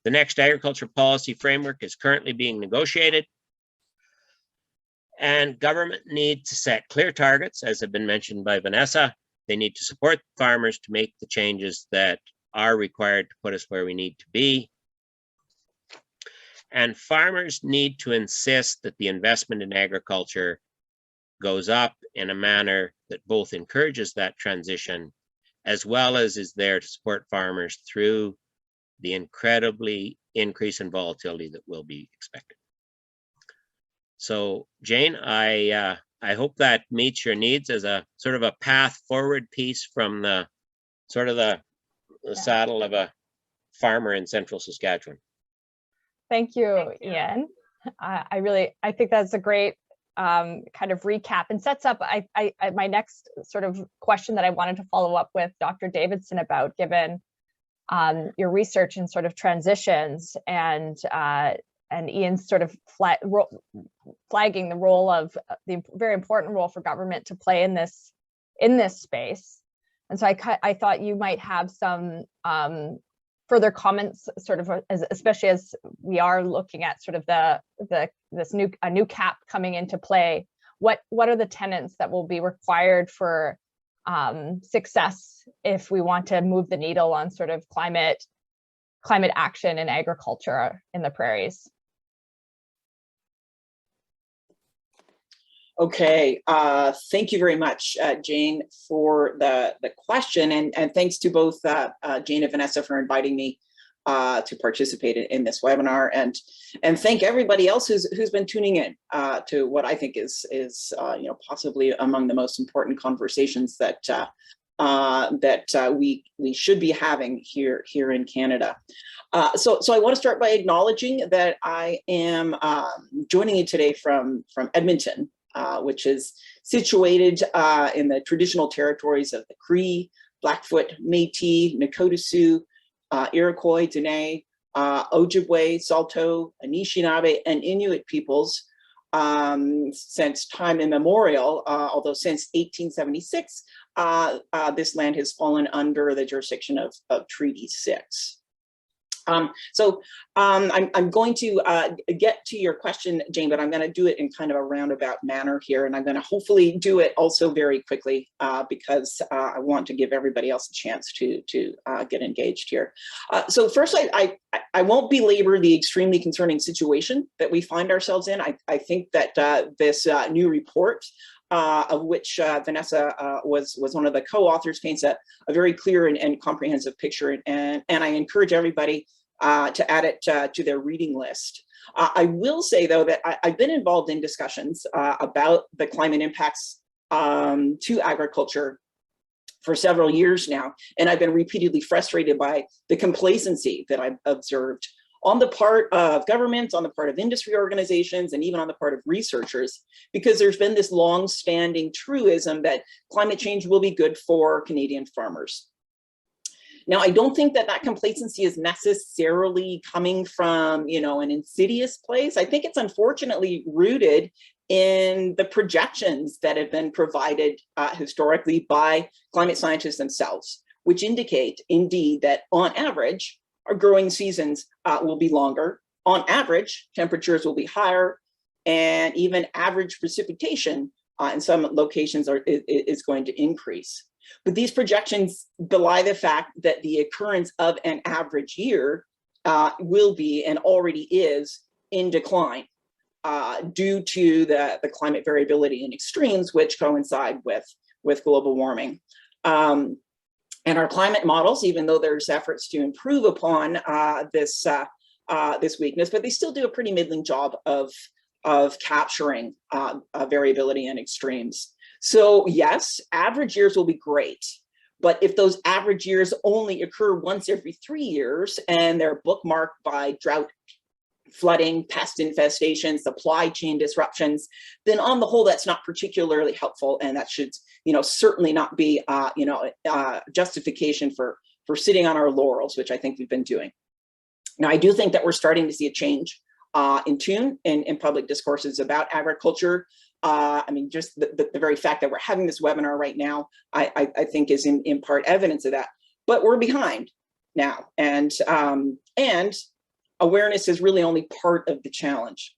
The next agriculture policy framework is currently being negotiated, and government needs to set clear targets, as have been mentioned by Vanessa. They need to support farmers to make the changes that are required to put us where we need to be. And farmers need to insist that the investment in agriculture goes up in a manner that both encourages that transition, as well as is there to support farmers through the incredibly increase in volatility that will be expected. So Jane, I hope that meets your needs as a sort of a path forward piece from the sort of the saddle of a farmer in central Saskatchewan. Thank you, Ian. I think that's a great kind of recap and sets up my next sort of question that I wanted to follow up with Dr. Davidson about, given your research and sort of transitions and Ian's sort of flagging the role of the very important role for government to play in this space. And so I thought you might have some further comments, sort of, especially as we are looking at sort of this new cap coming into play. What are the tenets that will be required for success if we want to move the needle on sort of climate action in agriculture in the prairies? Okay, thank you very much, Jane, for the question, and thanks to both Jane and Vanessa for inviting me to participate in this webinar, and thank everybody else who's been tuning in to what I think is possibly among the most important conversations that we should be having here in Canada. So I want to start by acknowledging that I am joining you today from Edmonton, which is situated in the traditional territories of the Cree, Blackfoot, Métis, Nakota Sioux, Iroquois, Dene, Ojibwe, Saulteaux, Anishinaabe, and Inuit peoples since time immemorial, although since 1876, this land has fallen under the jurisdiction of Treaty 6. So I'm going to get to your question, Jane, but I'm going to do it in kind of a roundabout manner here, and I'm going to hopefully do it also very quickly because I want to give everybody else a chance to get engaged here. So first, I won't belabor the extremely concerning situation that we find ourselves in. I think that this new report, of which Vanessa was one of the co-authors, paints a very clear and comprehensive picture, and I encourage everybody to add it to their reading list. I will say, though, that I've been involved in discussions about the climate impacts to agriculture for several years now, and I've been repeatedly frustrated by the complacency that I've observed on the part of governments, on the part of industry organizations, and even on the part of researchers, because there's been this long-standing truism that climate change will be good for Canadian farmers. Now, I don't think that that complacency is necessarily coming from, you know, an insidious place. I think it's unfortunately rooted in the projections that have been provided historically by climate scientists themselves, which indicate indeed that on average, our growing seasons will be longer. On average, temperatures will be higher, and even average precipitation in some locations is going to increase. But these projections belie the fact that the occurrence of an average year will be and already is in decline due to the climate variability and extremes which coincide with global warming. And our climate models, even though there's efforts to improve upon this weakness, but they still do a pretty middling job of capturing variability and extremes. So yes, average years will be great, but if those average years only occur once every 3 years and they're bookmarked by drought, flooding, pest infestation, supply chain disruptions, then on the whole, that's not particularly helpful, and that should, you know, certainly not be, justification for sitting on our laurels, which I think we've been doing. Now, I do think that we're starting to see a change in tune in public discourses about agriculture. I mean, just the very fact that we're having this webinar right now, I think is in part evidence of that. But we're behind now, and awareness is really only part of the challenge.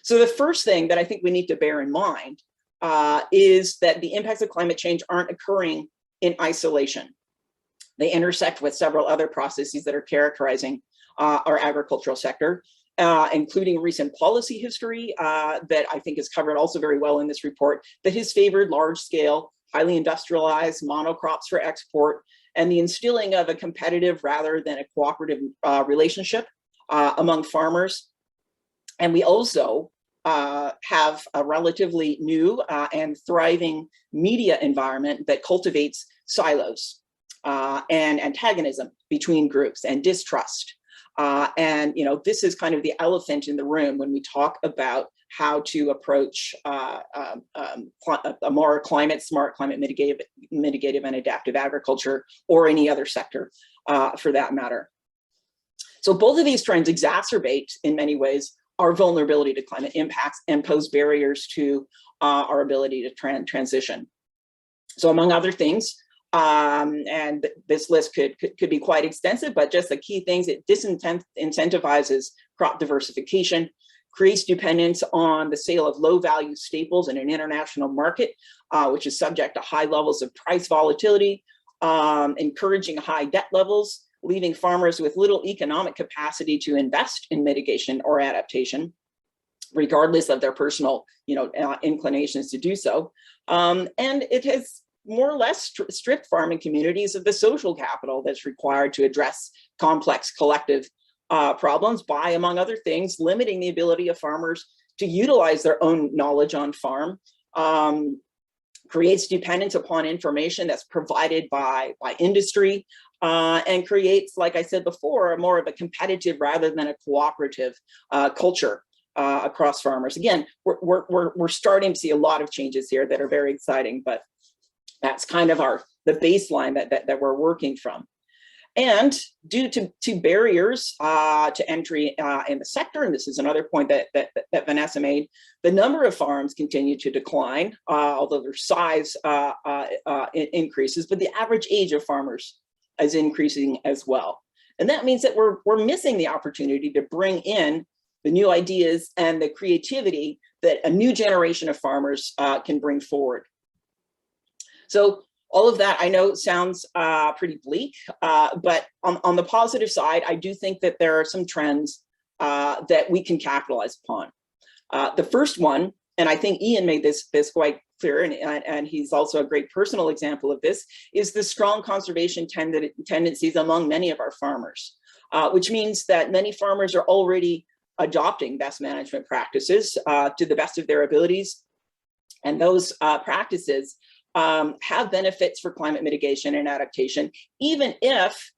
So the first thing that I think we need to bear in mind is that the impacts of climate change aren't occurring in isolation. They intersect with several other processes that are characterizing our agricultural sector, including recent policy history that I think is covered also very well in this report, that has favored large-scale, highly industrialized monocrops for export, and the instilling of a competitive rather than a cooperative relationship among farmers. And we also have a relatively new and thriving media environment that cultivates silos and antagonism between groups and distrust. And, you know, this is kind of the elephant in the room when we talk about how to approach a more climate smart, climate mitigative and adaptive agriculture, or any other sector for that matter. So both of these trends exacerbate in many ways our vulnerability to climate impacts and pose barriers to our ability to transition. So among other things, and this list could be quite extensive, but just the key things: it disincentivizes crop diversification, creates dependence on the sale of low-value staples in an international market, which is subject to high levels of price volatility, encouraging high debt levels, leaving farmers with little economic capacity to invest in mitigation or adaptation, regardless of their personal, inclinations to do so. And it has more or less stripped farming communities of the social capital that's required to address complex collective problems by, among other things, limiting the ability of farmers to utilize their own knowledge on farm, creates dependence upon information that's provided by industry, and creates, like I said before, more of a competitive rather than a cooperative culture across farmers. Again, we're starting to see a lot of changes here that are very exciting, but that's kind of the baseline that we're working from. And due to barriers to entry in the sector, and this is another point that Vanessa made, the number of farms continue to decline, although their size increases, but the average age of farmers is increasing as well. And that means that we're missing the opportunity to bring in the new ideas and the creativity that a new generation of farmers can bring forward. So all of that, I know, sounds pretty bleak, but on the positive side, I do think that there are some trends that we can capitalize upon. The first one, and I think Ian made this quite clear, and he's also a great personal example of this, is the strong conservation tendencies among many of our farmers, which means that many farmers are already adopting best management practices to the best of their abilities. And those practices have benefits for climate mitigation and adaptation, even if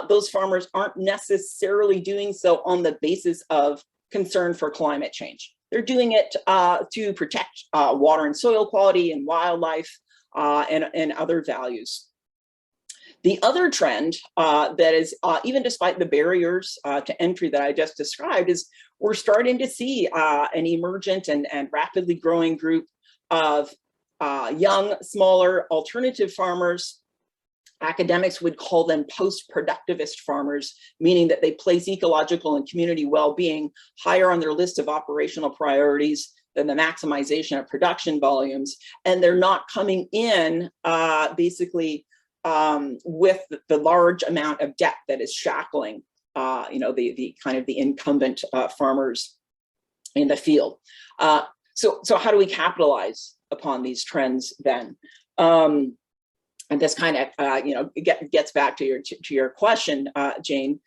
those farmers aren't necessarily doing so on the basis of concern for climate change. They're doing it to protect water and soil quality and wildlife and other values. The other trend that is, even despite the barriers to entry that I just described, is we're starting to see an emergent and rapidly growing group of young, smaller, alternative farmers. Academics would call them post-productivist farmers, meaning that they place ecological and community well-being higher on their list of operational priorities than the maximization of production volumes. And they're not coming in basically with the large amount of debt that is shackling the kind of the incumbent farmers in the field. So how do we capitalize upon these trends then? And this kind of gets back to your question, Jane.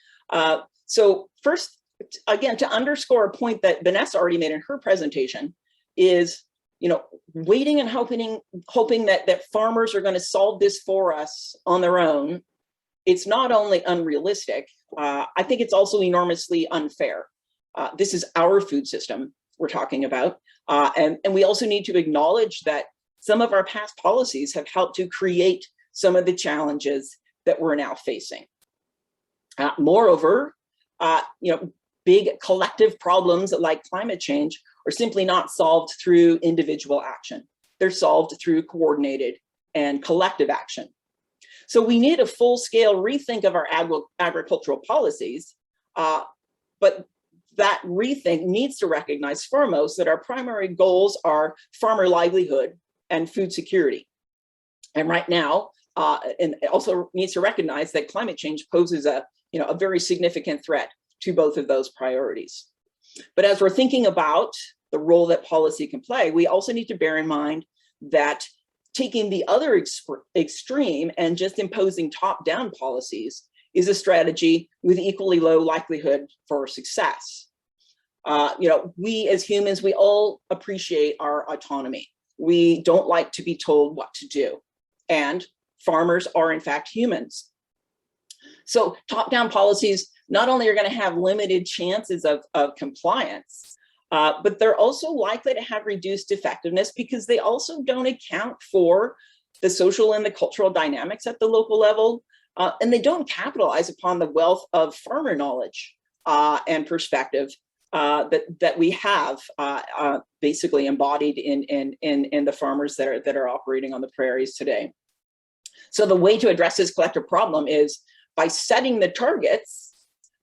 So first, again, to underscore a point that Vanessa already made in her presentation, is waiting and hoping that farmers are going to solve this for us on their own. It's not only unrealistic, I think it's also enormously unfair. This is our food system we're talking about, and we also need to acknowledge that some of our past policies have helped to create some of the challenges that we're now facing. Moreover, big collective problems like climate change are simply not solved through individual action. They're solved through coordinated and collective action. So we need a full-scale rethink of our agricultural policies, but that rethink needs to recognize foremost that our primary goals are farmer livelihood and food security. And right now, and it also needs to recognize that climate change poses a very significant threat to both of those priorities. But as we're thinking about the role that policy can play, we also need to bear in mind that taking the other extreme and just imposing top-down policies is a strategy with equally low likelihood for success. We as humans, we all appreciate our autonomy. We don't like to be told what to do. And farmers are in fact humans. So top-down policies not only are going to have limited chances of compliance, but they're also likely to have reduced effectiveness because they also don't account for the social and the cultural dynamics at the local level, and they don't capitalize upon the wealth of farmer knowledge and perspective that we have basically embodied in the farmers that are operating on the prairies today. So the way to address this collective problem is by setting the targets,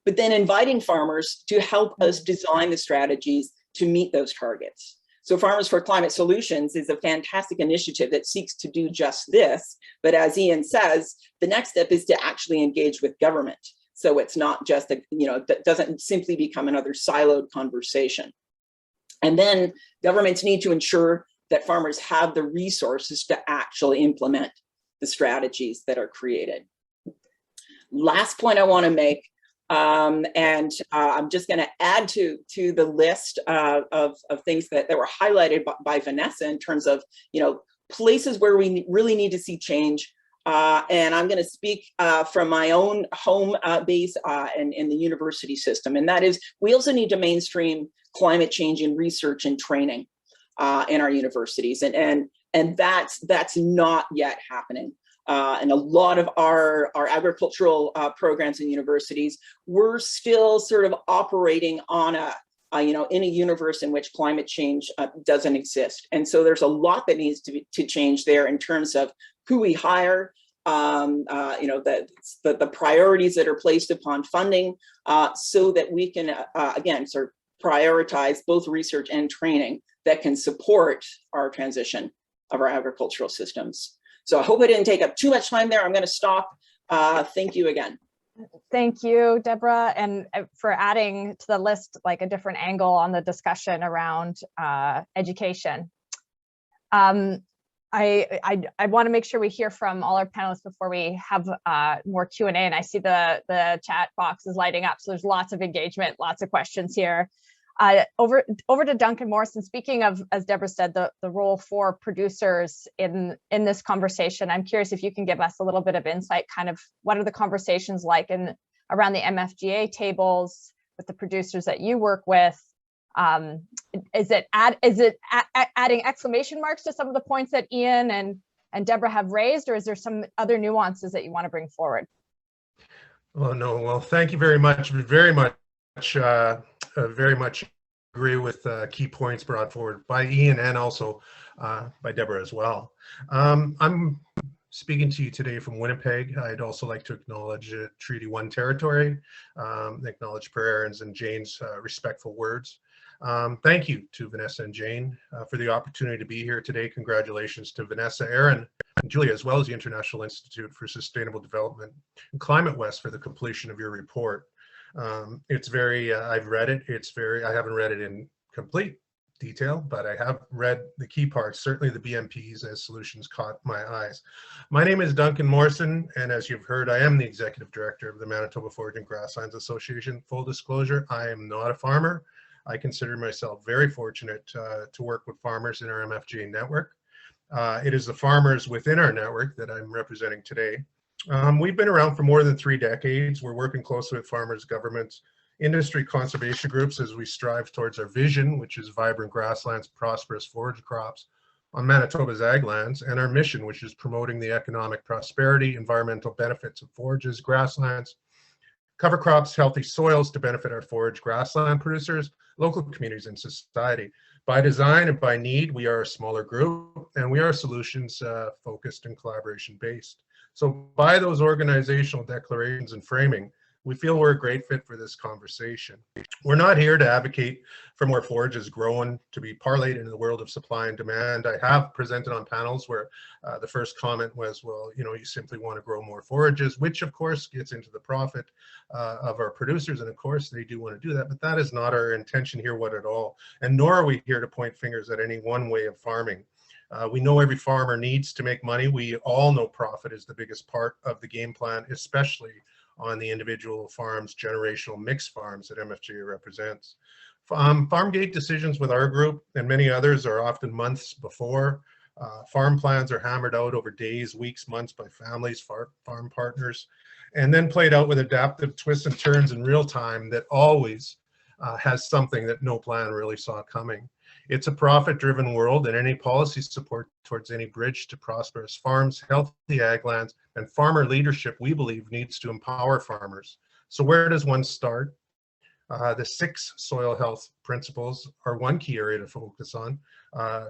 but then inviting farmers to help us design the strategies to meet those targets. So Farmers for Climate Solutions is a fantastic initiative that seeks to do just this. But as Ian says, the next step is to actually engage with government. So it's not just, that doesn't simply become another siloed conversation. And then governments need to ensure that farmers have the resources to actually implement the strategies that are created. Last point I want to make, and I'm just going to add to the list of things that were highlighted by Vanessa in terms of places where we really need to see change. And I'm going to speak from my own home base and in the university system, and that is we also need to mainstream climate change in research and training in our universities, and that's not yet happening. And a lot of our agricultural programs in universities, we're still sort of operating on in a universe in which climate change doesn't exist. And so there's a lot that needs to change there in terms of who we hire, the priorities that are placed upon funding, so that we can, again, sort of prioritize both research and training that can support our transition of our agricultural systems. So I hope I didn't take up too much time there. I'm going to stop. Thank you again. Thank you, Deborah, and for adding to the list like a different angle on the discussion around education. I want to make sure we hear from all our panelists before we have more Q&A, and I see the chat box is lighting up, so there's lots of engagement, lots of questions here. Over to Duncan Morrison. Speaking of, as Deborah said, the role for producers in this conversation, I'm curious if you can give us a little bit of insight, kind of what are the conversations like around the MFGA tables with the producers that you work with? Is it adding exclamation marks to some of the points that Ian and Deborah have raised, or is there some other nuances that you want to bring forward? Oh, no. Well, thank you very much. Very much agree with key points brought forward by Ian and also by Deborah as well. I'm speaking to you today from Winnipeg. I'd also like to acknowledge Treaty 1 territory, acknowledge Per Aaron's and Jane's respectful words. Thank you to Vanessa and Jane for the opportunity to be here today. Congratulations to Vanessa, Aaron, and Julia, as well as the International Institute for Sustainable Development and ClimateWest for the completion of your report. It's very, I've read it. I haven't read it in complete detail, but I have read the key parts. Certainly the BMPs as solutions caught my eyes. My name is Duncan Morrison, and as you've heard, I am the Executive Director of the Manitoba Forage and Grasslands Association. Full disclosure, I am not a farmer. I consider myself very fortunate to work with farmers in our MFGA network. It is the farmers within our network that I'm representing today. We've been around for more than 3 decades. We're working closely with farmers, governments, industry conservation groups as we strive towards our vision, which is vibrant grasslands, prosperous forage crops on Manitoba's ag lands, and our mission, which is promoting the economic prosperity, environmental benefits of forages, grasslands, cover crops, healthy soils to benefit our forage grassland producers, local communities, and society. By design and by need, we are a smaller group, and we are solutions focused and collaboration based. So by those organizational declarations and framing, we feel we're a great fit for this conversation. We're not here to advocate for more forages grown to be parlayed into the world of supply and demand. I have presented on panels where the first comment was, well, you simply want to grow more forages, which of course gets into the profit of our producers. And of course they do want to do that, but that is not our intention here at all. And nor are we here to point fingers at any one way of farming. We know every farmer needs to make money. We all know profit is the biggest part of the game plan, especially on the individual farms, generational mixed farms that MFGA represents. Farm gate decisions with our group and many others are often months before. Farm plans are hammered out over days, weeks, months by families, farm partners, and then played out with adaptive twists and turns in real time that always has something that no plan really saw coming. It's a profit-driven world, and any policy support towards any bridge to prosperous farms, healthy ag lands, and farmer leadership, we believe, needs to empower farmers. So where does one start? The 6 soil health principles are one key area to focus on.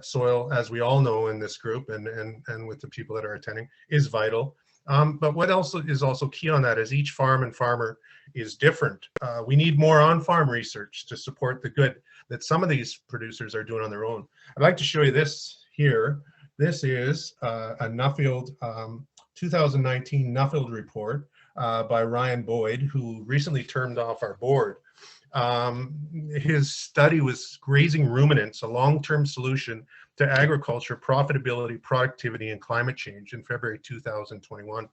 Soil, as we all know in this group and with the people that are attending, is vital. But what else is also key on that is each farm and farmer is different. We need more on-farm research to support the good that some of these producers are doing on their own. I'd like to show you this here. This is a Nuffield 2019 Nuffield report by Ryan Boyd, who recently termed off our board. His study was Grazing Ruminants, a long-term solution to agriculture, profitability, productivity, and climate change in February 2021.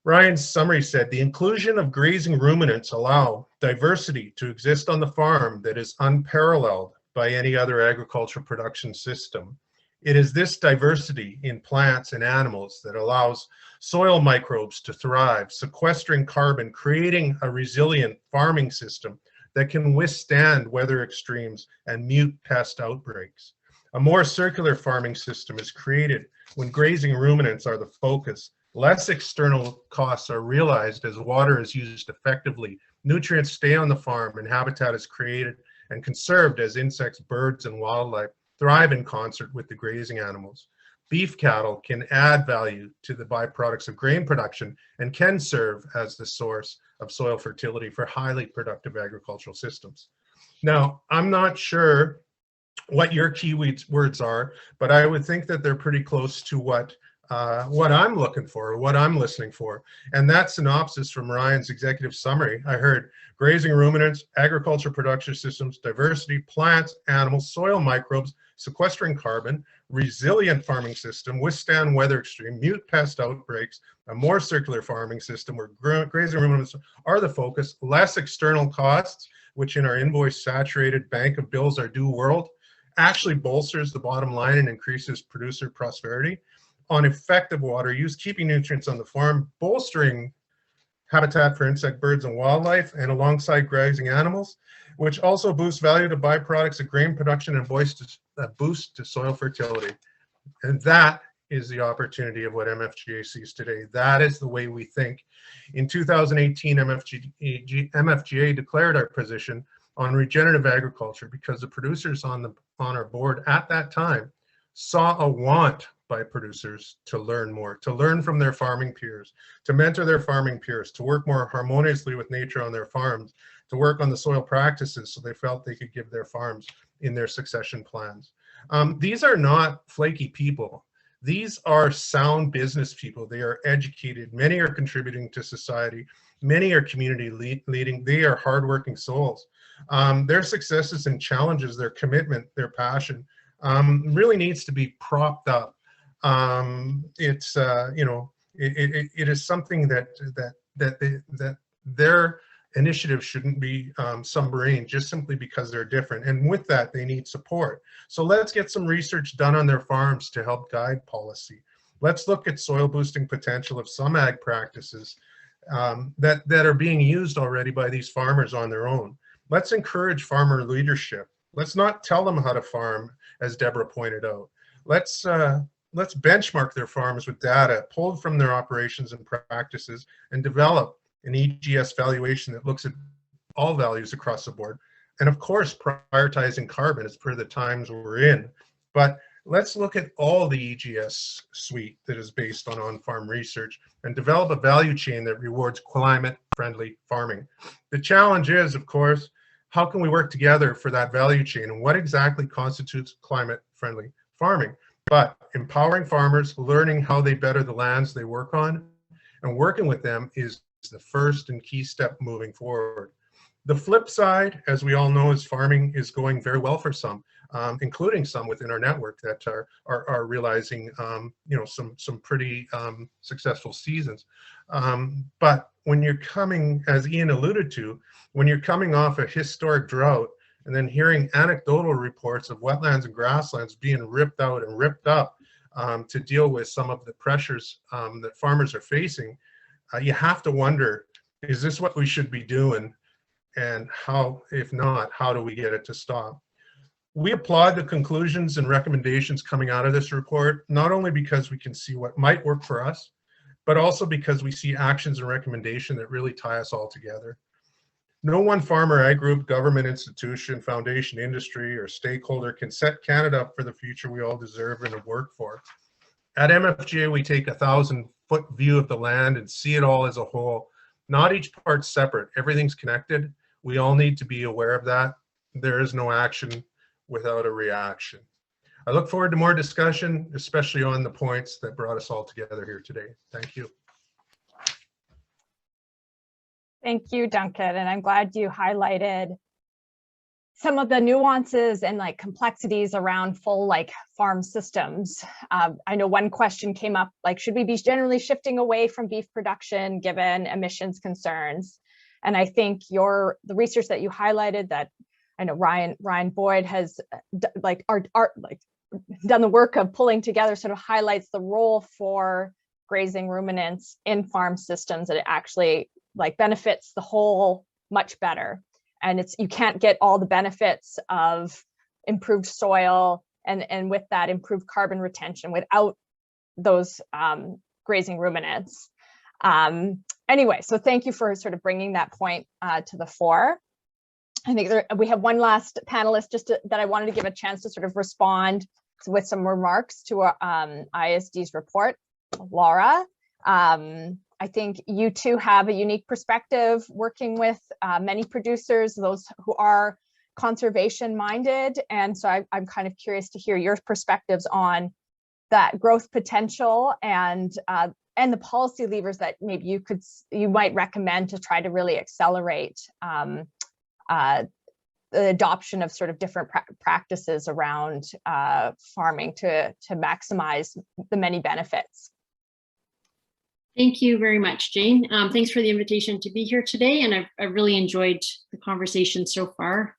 Ryan's summary said, the inclusion of grazing ruminants allow diversity to exist on the farm that is unparalleled by any other agricultural production system. It is this diversity in plants and animals that allows soil microbes to thrive, sequestering carbon, creating a resilient farming system that can withstand weather extremes and mute pest outbreaks. A more circular farming system is created when grazing ruminants are the focus. Less external costs are realized as water is used effectively, nutrients stay on the farm, and habitat is created and conserved as insects, birds, and wildlife thrive in concert with the grazing animals. Beef cattle can add value to the byproducts of grain production and can serve as the source of soil fertility for highly productive agricultural systems. Now, I'm not sure what your key words are, but I would think that they're pretty close to what I'm looking for, what I'm listening for. And that synopsis from Ryan's executive summary, I heard grazing ruminants, agriculture production systems, diversity, plants, animals, soil microbes, sequestering carbon, resilient farming system, withstand weather extreme, mute pest outbreaks, a more circular farming system where grazing ruminants are the focus, less external costs, which in our invoice saturated bank of bills our due world, actually bolsters the bottom line and increases producer prosperity, on effective water use, keeping nutrients on the farm, bolstering habitat for insect, birds, and wildlife, and alongside grazing animals, which also boosts value to byproducts of grain production and boost to soil fertility. And that is the opportunity of what MFGA sees today. That is the way we think. In 2018, MFGA declared our position on regenerative agriculture because the producers on our board at that time saw a want by producers to learn more, to learn from their farming peers, to mentor their farming peers, to work more harmoniously with nature on their farms, to work on the soil practices so they felt they could give their farms in their succession plans. These are not flaky people. These are sound business people. They are educated. Many are contributing to society. Many are community leading. They are hardworking souls. Their successes and challenges, their commitment, their passion really needs to be propped up. It's you know, it is something that their initiative shouldn't be submarine just simply because they're different. And with that, they need support. So let's get some research done on their farms to help guide policy. Let's look at soil boosting potential of some ag practices that are being used already by these farmers on their own. Let's encourage farmer leadership. Let's not tell them how to farm, as Deborah pointed out. Let's benchmark their farms with data pulled from their operations and practices and develop an EGS valuation that looks at all values across the board. And of course, prioritizing carbon as per the times we're in. But let's look at all the EGS suite that is based on on-farm research and develop a value chain that rewards climate-friendly farming. The challenge is, of course, how can we work together for that value chain and what exactly constitutes climate-friendly farming? But empowering farmers, learning how they better the lands they work on, and working with them is the first and key step moving forward. The flip side, as we all know, is farming is going very well for some, including some within our network that are realizing you know, some pretty successful seasons. But when you're coming, as Ian alluded to, when you're coming off a historic drought and then hearing anecdotal reports of wetlands and grasslands being ripped out and ripped up to deal with some of the pressures that farmers are facing, you have to wonder, is this what we should be doing? And how, if not, how do we get it to stop? We applaud the conclusions and recommendations coming out of this report, not only because we can see what might work for us, but also because we see actions and recommendation that really tie us all together. No one farmer, ag group, government institution, foundation, industry, or stakeholder can set Canada up for the future we all deserve and have worked for. At MFGA, we take 1,000-foot view of the land and see it all as a whole. Not each part separate, everything's connected. We all need to be aware of that. There is no action without a reaction. I look forward to more discussion, especially on the points that brought us all together here today. Thank you. Thank you, Duncan. And I'm glad you highlighted some of the nuances and like complexities around full like farm systems. I know one question came up, like, should we be generally shifting away from beef production given emissions concerns? And I think the research that you highlighted, that I know Ryan Boyd has done the work of pulling together, sort of highlights the role for grazing ruminants in farm systems, and it actually like benefits the whole much better. And you can't get all the benefits of improved soil and with that improved carbon retention without those grazing ruminants. Anyway, so thank you for sort of bringing that point to the fore. I think we have one last panelist that I wanted to give a chance to sort of respond with some remarks to our IISD's report. Laura, I think you too have a unique perspective working with many producers, those who are conservation minded. And so I'm kind of curious to hear your perspectives on that growth potential and the policy levers that maybe you might recommend to try to really accelerate the adoption of sort of different practices around farming to maximize the many benefits. Thank you very much, Jane. Thanks for the invitation to be here today, and I've really enjoyed the conversation so far.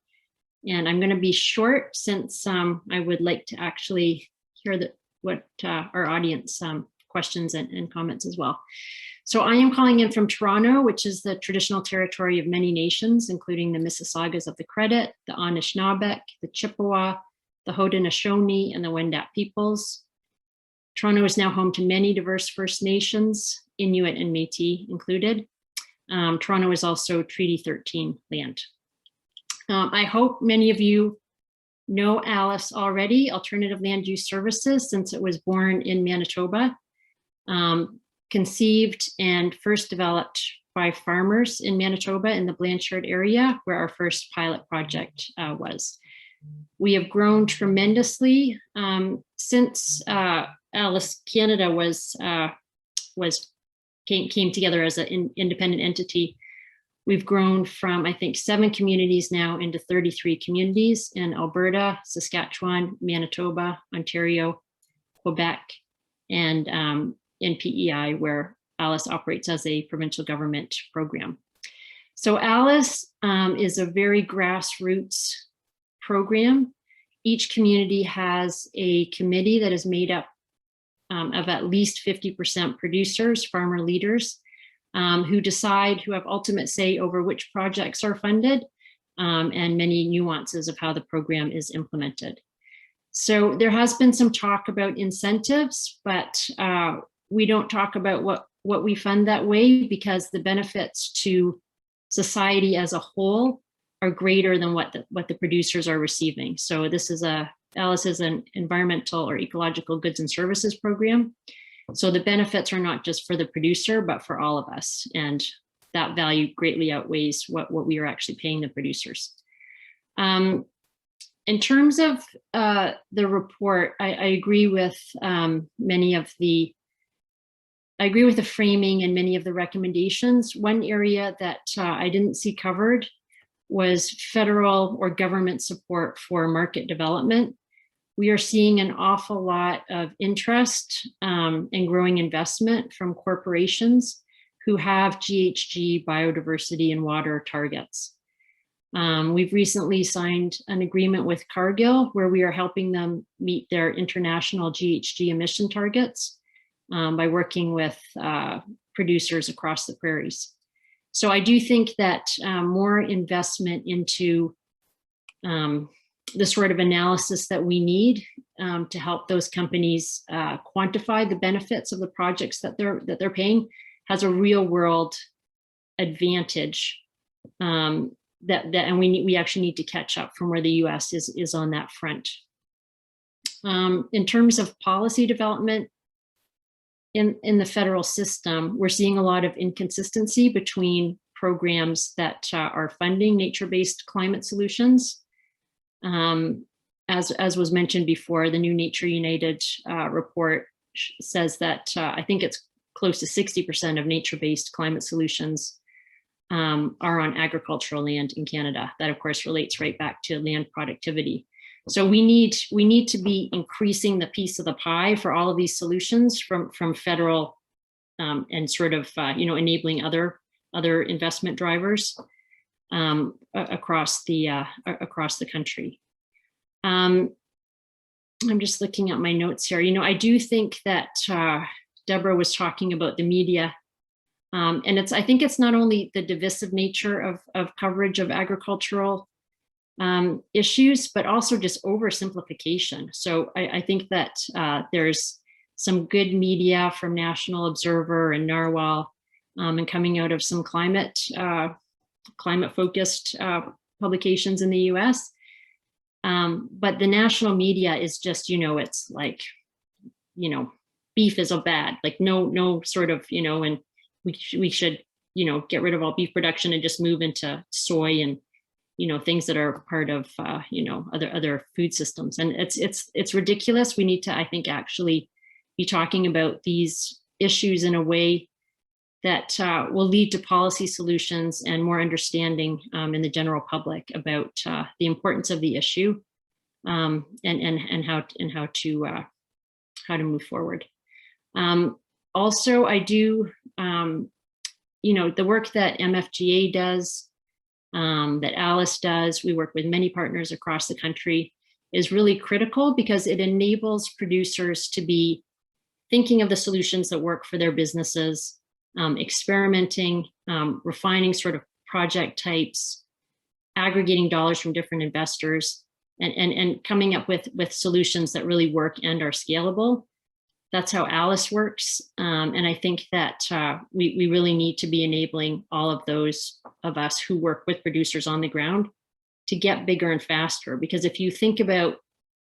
And I'm going to be short since I would like to actually hear what our audience questions and comments as well. So I am calling in from Toronto, which is the traditional territory of many nations, including the Mississaugas of the Credit, the Anishinaabeg, the Chippewa, the Haudenosaunee, and the Wendat peoples. Toronto is now home to many diverse First Nations, Inuit and Métis included. Toronto is also Treaty 13 land. I hope many of you know ALIS already, Alternative Land Use Services, since it was born in Manitoba, conceived and first developed by farmers in Manitoba in the Blanchard area, where our first pilot project was. We have grown tremendously since ALIS Canada came together as an independent entity. We've grown from, I think, 7 communities now into 33 communities in Alberta, Saskatchewan, Manitoba, Ontario, Quebec, and in PEI, where ALIS operates as a provincial government program. So ALIS is a very grassroots program. Each community has a committee that is made up of at least 50% producers, farmer leaders, who have ultimate say over which projects are funded, and many nuances of how the program is implemented. So there has been some talk about incentives, but we don't talk about what we fund that way, because the benefits to society as a whole are greater than what the producers are receiving. So this is ALIS is an environmental or ecological goods and services program. So the benefits are not just for the producer, but for all of us. And that value greatly outweighs what we are actually paying the producers. In terms of the report, I agree with I agree with the framing and many of the recommendations. One area that I didn't see covered was federal or government support for market development. We are seeing an awful lot of interest and growing investment from corporations who have GHG, biodiversity, and water targets. We've recently signed an agreement with Cargill where we are helping them meet their international GHG emission targets by working with producers across the prairies. So I do think that more investment into the sort of analysis that we need to help those companies quantify the benefits of the projects that they're paying has a real world advantage and we actually need to catch up from where the US is on that front. In terms of policy development in the federal system, we're seeing a lot of inconsistency between programs that are funding nature-based climate solutions. As was mentioned before, the new Nature United report says that I think it's close to 60% of nature-based climate solutions are on agricultural land in Canada. That of course relates right back to land productivity. So we need to be increasing the piece of the pie for all of these solutions from federal and sort of enabling other investment drivers across the country. I'm just looking at my notes here. I do think that Deborah was talking about the media, and I think it's not only the divisive nature of coverage of agricultural issues, but also just oversimplification. So I think that there's some good media from National Observer and Narwhal, and coming out of some climate focused publications in the US. But the national media is just, it's like, beef is a bad, like no sort of, and we should, get rid of all beef production and just move into soy and, things that are part of, other food systems. And it's ridiculous. We need to, I think, actually be talking about these issues in a way that will lead to policy solutions and more understanding in the general public about the importance of the issue and how to move forward. Also, I do, the work that MFGA does, that ALIS does, we work with many partners across the country, is really critical because it enables producers to be thinking of the solutions that work for their businesses, experimenting, refining sort of project types, aggregating dollars from different investors, and coming up with solutions that really work and are scalable. That's how Alice works. And I think that we really need to be enabling all of those of us who work with producers on the ground to get bigger and faster. Because if you think about,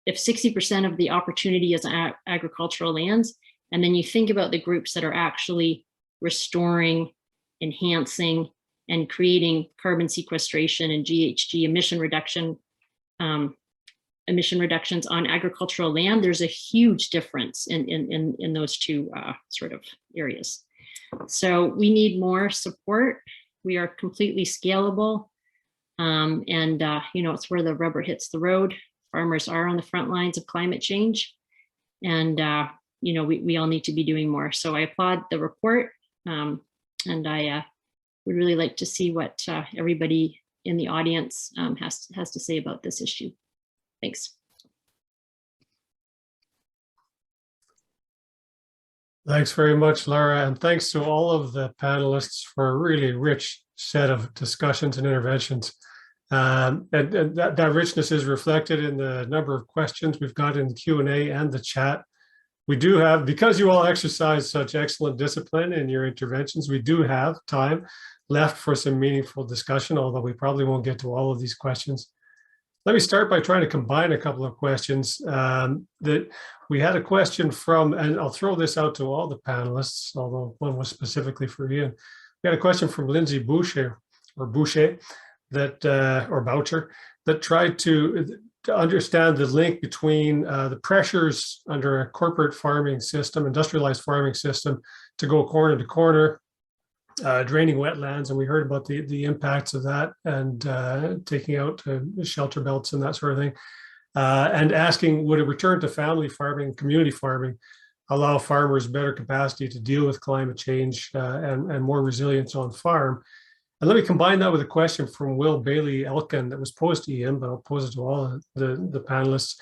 if 60% of the opportunity is agricultural lands, and then you think about the groups that are actually restoring, enhancing, and creating carbon sequestration and GHG emission reductions on agricultural land, there's a huge difference in those two sort of areas. So we need more support. We are completely scalable. It's where the rubber hits the road. Farmers are on the front lines of climate change. And, we all need to be doing more. So I applaud the report. And I would really like to see what everybody in the audience has to say about this issue. Thanks. Thanks very much, Laura, and thanks to all of the panelists for a really rich set of discussions and interventions. And that richness is reflected in the number of questions we've got in the Q&A and the chat. We do have, because you all exercise such excellent discipline in your interventions, we do have time left for some meaningful discussion, although we probably won't get to all of these questions. Let me start by trying to combine a couple of questions that we had a question from, and I'll throw this out to all the panelists, although one was specifically for Ian. We had a question from Lindsay Boucher, that, or Boucher, that tried to understand the link between the pressures under a corporate farming system, industrialized farming system, to go corner to corner, draining wetlands, and we heard about the impacts of that, and taking out shelter belts and that sort of thing, and asking, would a return to family farming, community farming, allow farmers better capacity to deal with climate change and more resilience on farm? And let me combine that with a question from Will Bailey Elkin that was posed to Ian, but I'll pose it to all the panelists.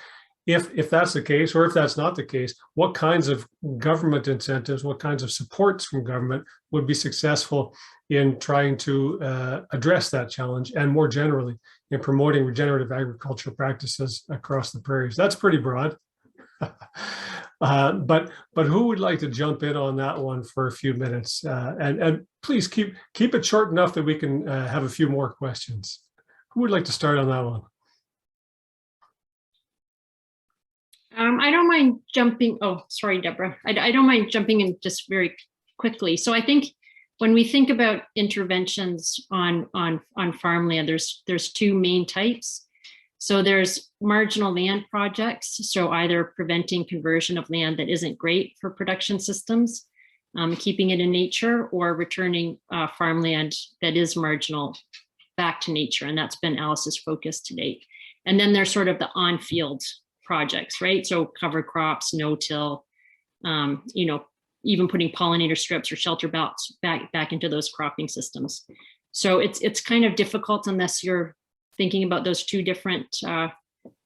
If that's the case, or if that's not the case, what kinds of government incentives, what kinds of supports from government would be successful in trying to address that challenge, and more generally in promoting regenerative agriculture practices across the prairies? That's pretty broad. But who would like to jump in on that one for a few minutes? And please keep it short enough that we can have a few more questions. Who would like to start on that one? I don't mind jumping. Oh, sorry, Deborah. I don't mind jumping in just very quickly. So I think when we think about interventions on farmland, there's two main types. So there's marginal land projects. So either preventing conversion of land that isn't great for production systems, keeping it in nature, or returning farmland that is marginal back to nature. And that's been Alice's focus to date. And then there's sort of the on-field projects, right? So cover crops, no-till, even putting pollinator strips or shelter belts back into those cropping systems. So it's kind of difficult unless you're thinking about those two different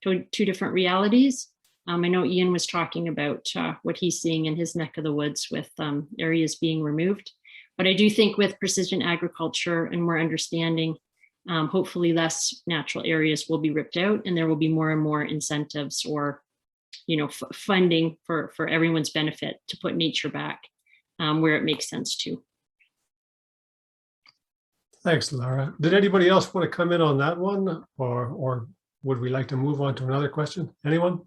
realities. I know Ian was talking about what he's seeing in his neck of the woods with areas being removed. But I do think with precision agriculture and more understanding, hopefully less natural areas will be ripped out, and there will be more and more incentives or funding for everyone's benefit to put nature back where it makes sense to. Thanks, Laura. Did anybody else want to come in on that one, or would we like to move on to another question? Anyone?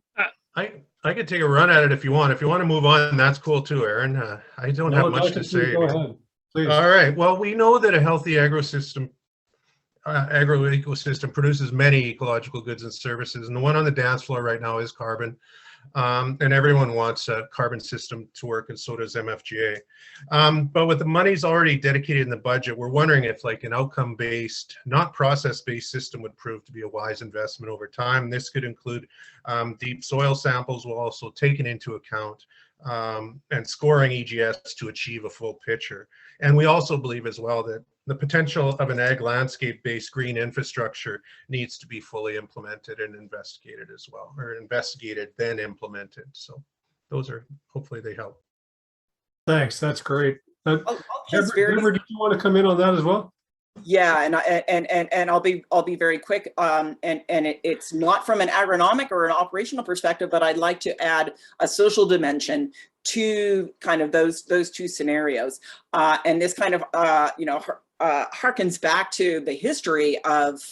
I could take a run at it if you want. If you want to move on, that's cool too, Aaron. I don't have much to say. Go ahead, please. All right. Well, we know that a healthy agroecosystem produces many ecological goods and services, and the one on the dance floor right now is carbon. And everyone wants a carbon system to work, and so does MFGA. But with the monies already dedicated in the budget, we're wondering if like an outcome-based, not process-based system would prove to be a wise investment over time. This could include deep soil samples, while also taking into account and scoring EGS to achieve a full picture. And we also believe as well that the potential of an ag landscape-based green infrastructure needs to be fully implemented and investigated as well, or investigated, then implemented. So those are, hopefully they help. Thanks, that's great. I'll just very, Deborah, did you want to come in on that as well? Yeah, and I'll be very quick. It's not from an agronomic or an operational perspective, but I'd like to add a social dimension to kind of those two scenarios. And this kind of, harkens back to the history of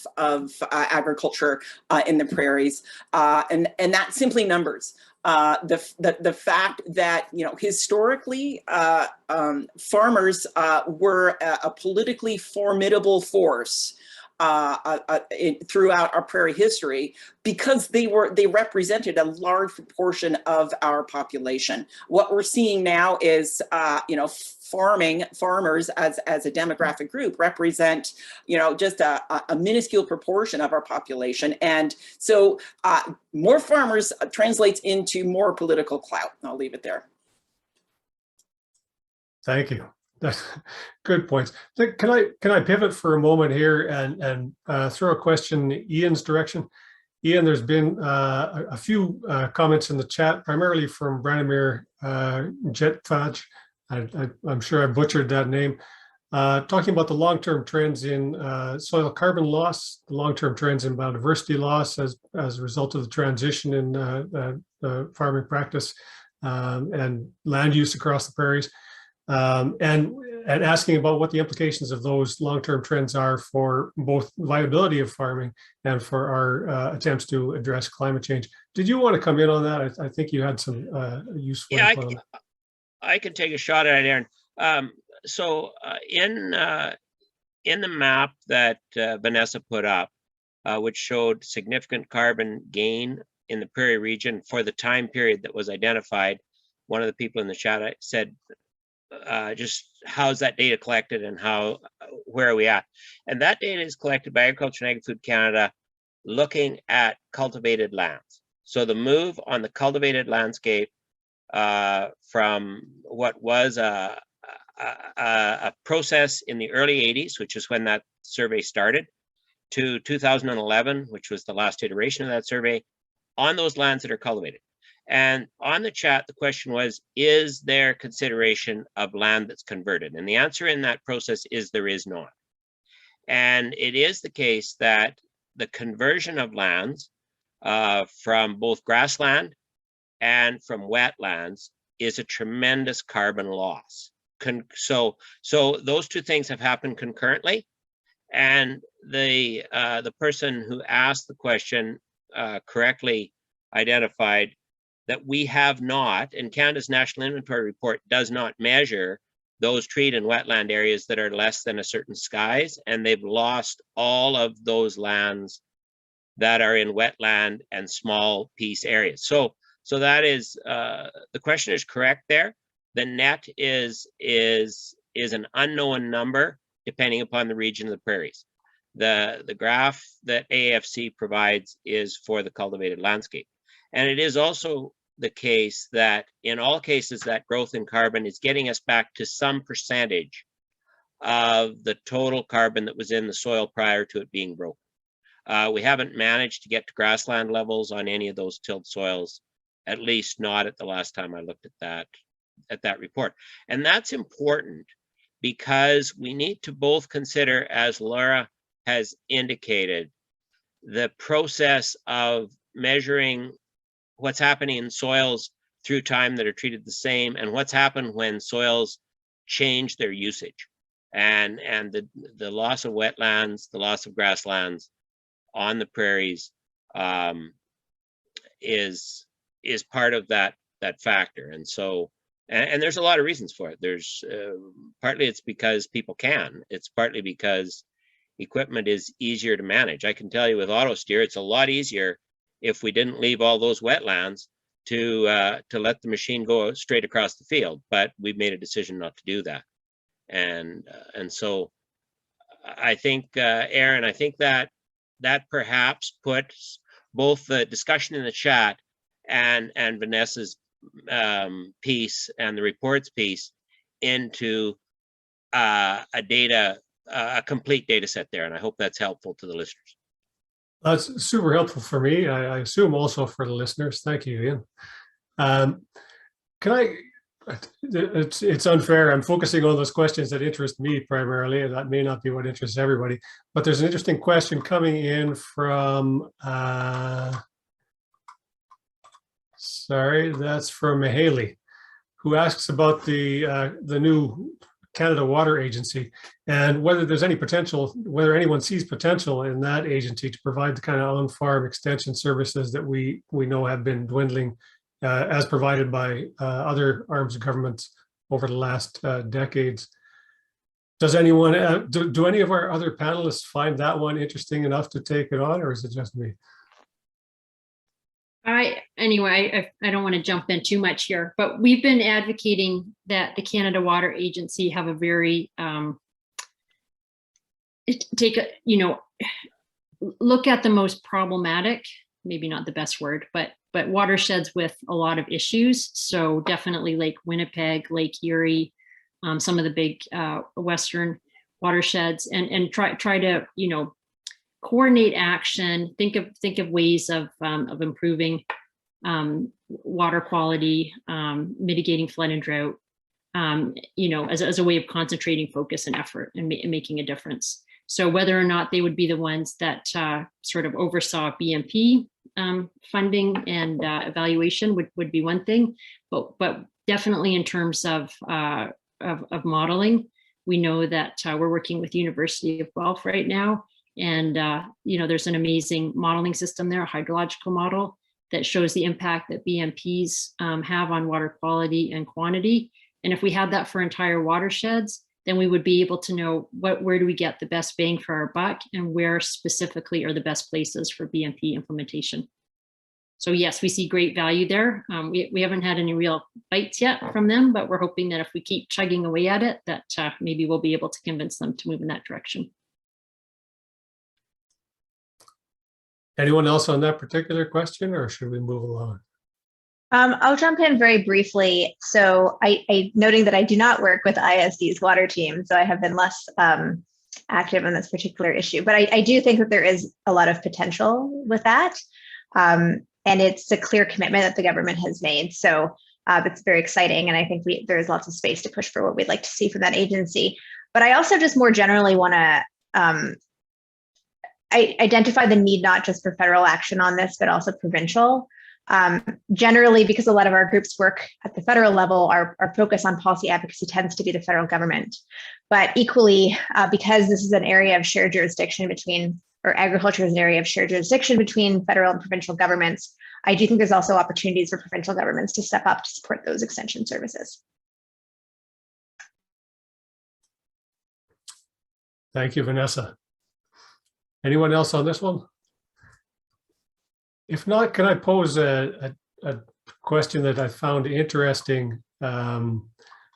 agriculture in the prairies, and that simply numbers. The fact that, historically farmers were a politically formidable force throughout our prairie history, because they represented a large proportion of our population. What we're seeing now is, farmers as a demographic group represent, just a minuscule proportion of our population. And so more farmers translates into more political clout. I'll leave it there. Thank you. That's good points. Can I pivot for a moment here and throw a question in Ian's direction? Ian, there's been a few comments in the chat, primarily from Branimir Jetfaj. I'm sure I butchered that name. Talking about the long-term trends in soil carbon loss, the long-term trends in biodiversity loss as a result of the transition in farming practice and land use across the prairies. And asking about what the implications of those long-term trends are for both viability of farming and for our attempts to address climate change. Did you want to come in on that? I think you had some useful input on that. I can take a shot at it, Aaron. So in the map that Vanessa put up, which showed significant carbon gain in the prairie region for the time period that was identified, one of the people in the chat said, just how's that data collected and where are we at? And that data is collected by Agriculture and Agri-Food Canada, looking at cultivated lands. So the move on the cultivated landscape from what was a process in the early 80s, which is when that survey started, to 2011, which was the last iteration of that survey, on those lands that are cultivated. And on the chat, the question was, is there consideration of land that's converted? And the answer in that process is there is not. And it is the case that the conversion of lands from both grassland and from wetlands is a tremendous carbon loss. So those two things have happened concurrently. And the person who asked the question correctly identified that we have not, and Canada's National Inventory Report does not measure those treat and wetland areas that are less than a certain size, and they've lost all of those lands that are in wetland and small piece areas. So that is, the question is correct there. The net is an unknown number depending upon the region of the prairies. The graph that AFC provides is for the cultivated landscape. And it is also the case that in all cases that growth in carbon is getting us back to some percentage of the total carbon that was in the soil prior to it being broken. We haven't managed to get to grassland levels on any of those tilled soils, at least not at the last time I looked at that report. And that's important because we need to both consider, as Laura has indicated, the process of measuring what's happening in soils through time that are treated the same, and what's happened when soils change their usage, and the loss of wetlands, the loss of grasslands on the prairies is part of that factor. And so, and there's a lot of reasons for it. There's partly it's because people can. It's partly because equipment is easier to manage. I can tell you with auto steer, it's a lot easier if we didn't leave all those wetlands to let the machine go straight across the field, but we've made a decision not to do that. And so I think, Aaron, I think that perhaps puts both the discussion in the chat and Vanessa's piece and the reports piece into a complete data set there. And I hope that's helpful to the listeners. That's super helpful for me. I assume also for the listeners. Thank you, Ian. It's unfair. I'm focusing on those questions that interest me primarily, and that may not be what interests everybody. But there's an interesting question coming in from, sorry, that's from Haley, who asks about the new Canada Water Agency and whether there's any potential, whether anyone sees potential in that agency to provide the kind of on-farm extension services that we know have been dwindling as provided by other arms of government over the last decades. Does anyone, do any of our other panelists find that one interesting enough to take it on, or is it just me? Anyway, I don't want to jump in too much here, but we've been advocating that the Canada Water Agency have a very look at the most problematic, maybe not the best word, but watersheds with a lot of issues. So definitely Lake Winnipeg, Lake Erie, some of the big Western watersheds, and try to coordinate action, think of ways of improving water quality, mitigating flood and drought, as a way of concentrating focus and effort and making a difference. So whether or not they would be the ones that sort of oversaw BMP funding and evaluation would be one thing, but definitely in terms of modeling, we know that we're working with University of Guelph right now. And, there's an amazing modeling system there, a hydrological model that shows the impact that BMPs have on water quality and quantity. And if we had that for entire watersheds, then we would be able to know where do we get the best bang for our buck and where specifically are the best places for BMP implementation. So yes, we see great value there. We haven't had any real bites yet from them, but we're hoping that if we keep chugging away at it, that maybe we'll be able to convince them to move in that direction. Anyone else on that particular question, or should we move along? I'll jump in very briefly. So I noting that I do not work with IISD's water team, so I have been less active on this particular issue, but I do think that there is a lot of potential with that. And it's a clear commitment that the government has made. So it's very exciting. And I think there's lots of space to push for what we'd like to see from that agency. But I also just more generally want to identify the need not just for federal action on this, but also provincial. Generally, because a lot of our groups work at the federal level, our focus on policy advocacy tends to be the federal government. But equally, because this is an area of shared jurisdiction between, or agriculture is an area of shared jurisdiction between federal and provincial governments, I do think there's also opportunities for provincial governments to step up to support those extension services. Thank you, Vanessa. Anyone else on this one? If not, can I pose a question that I found interesting from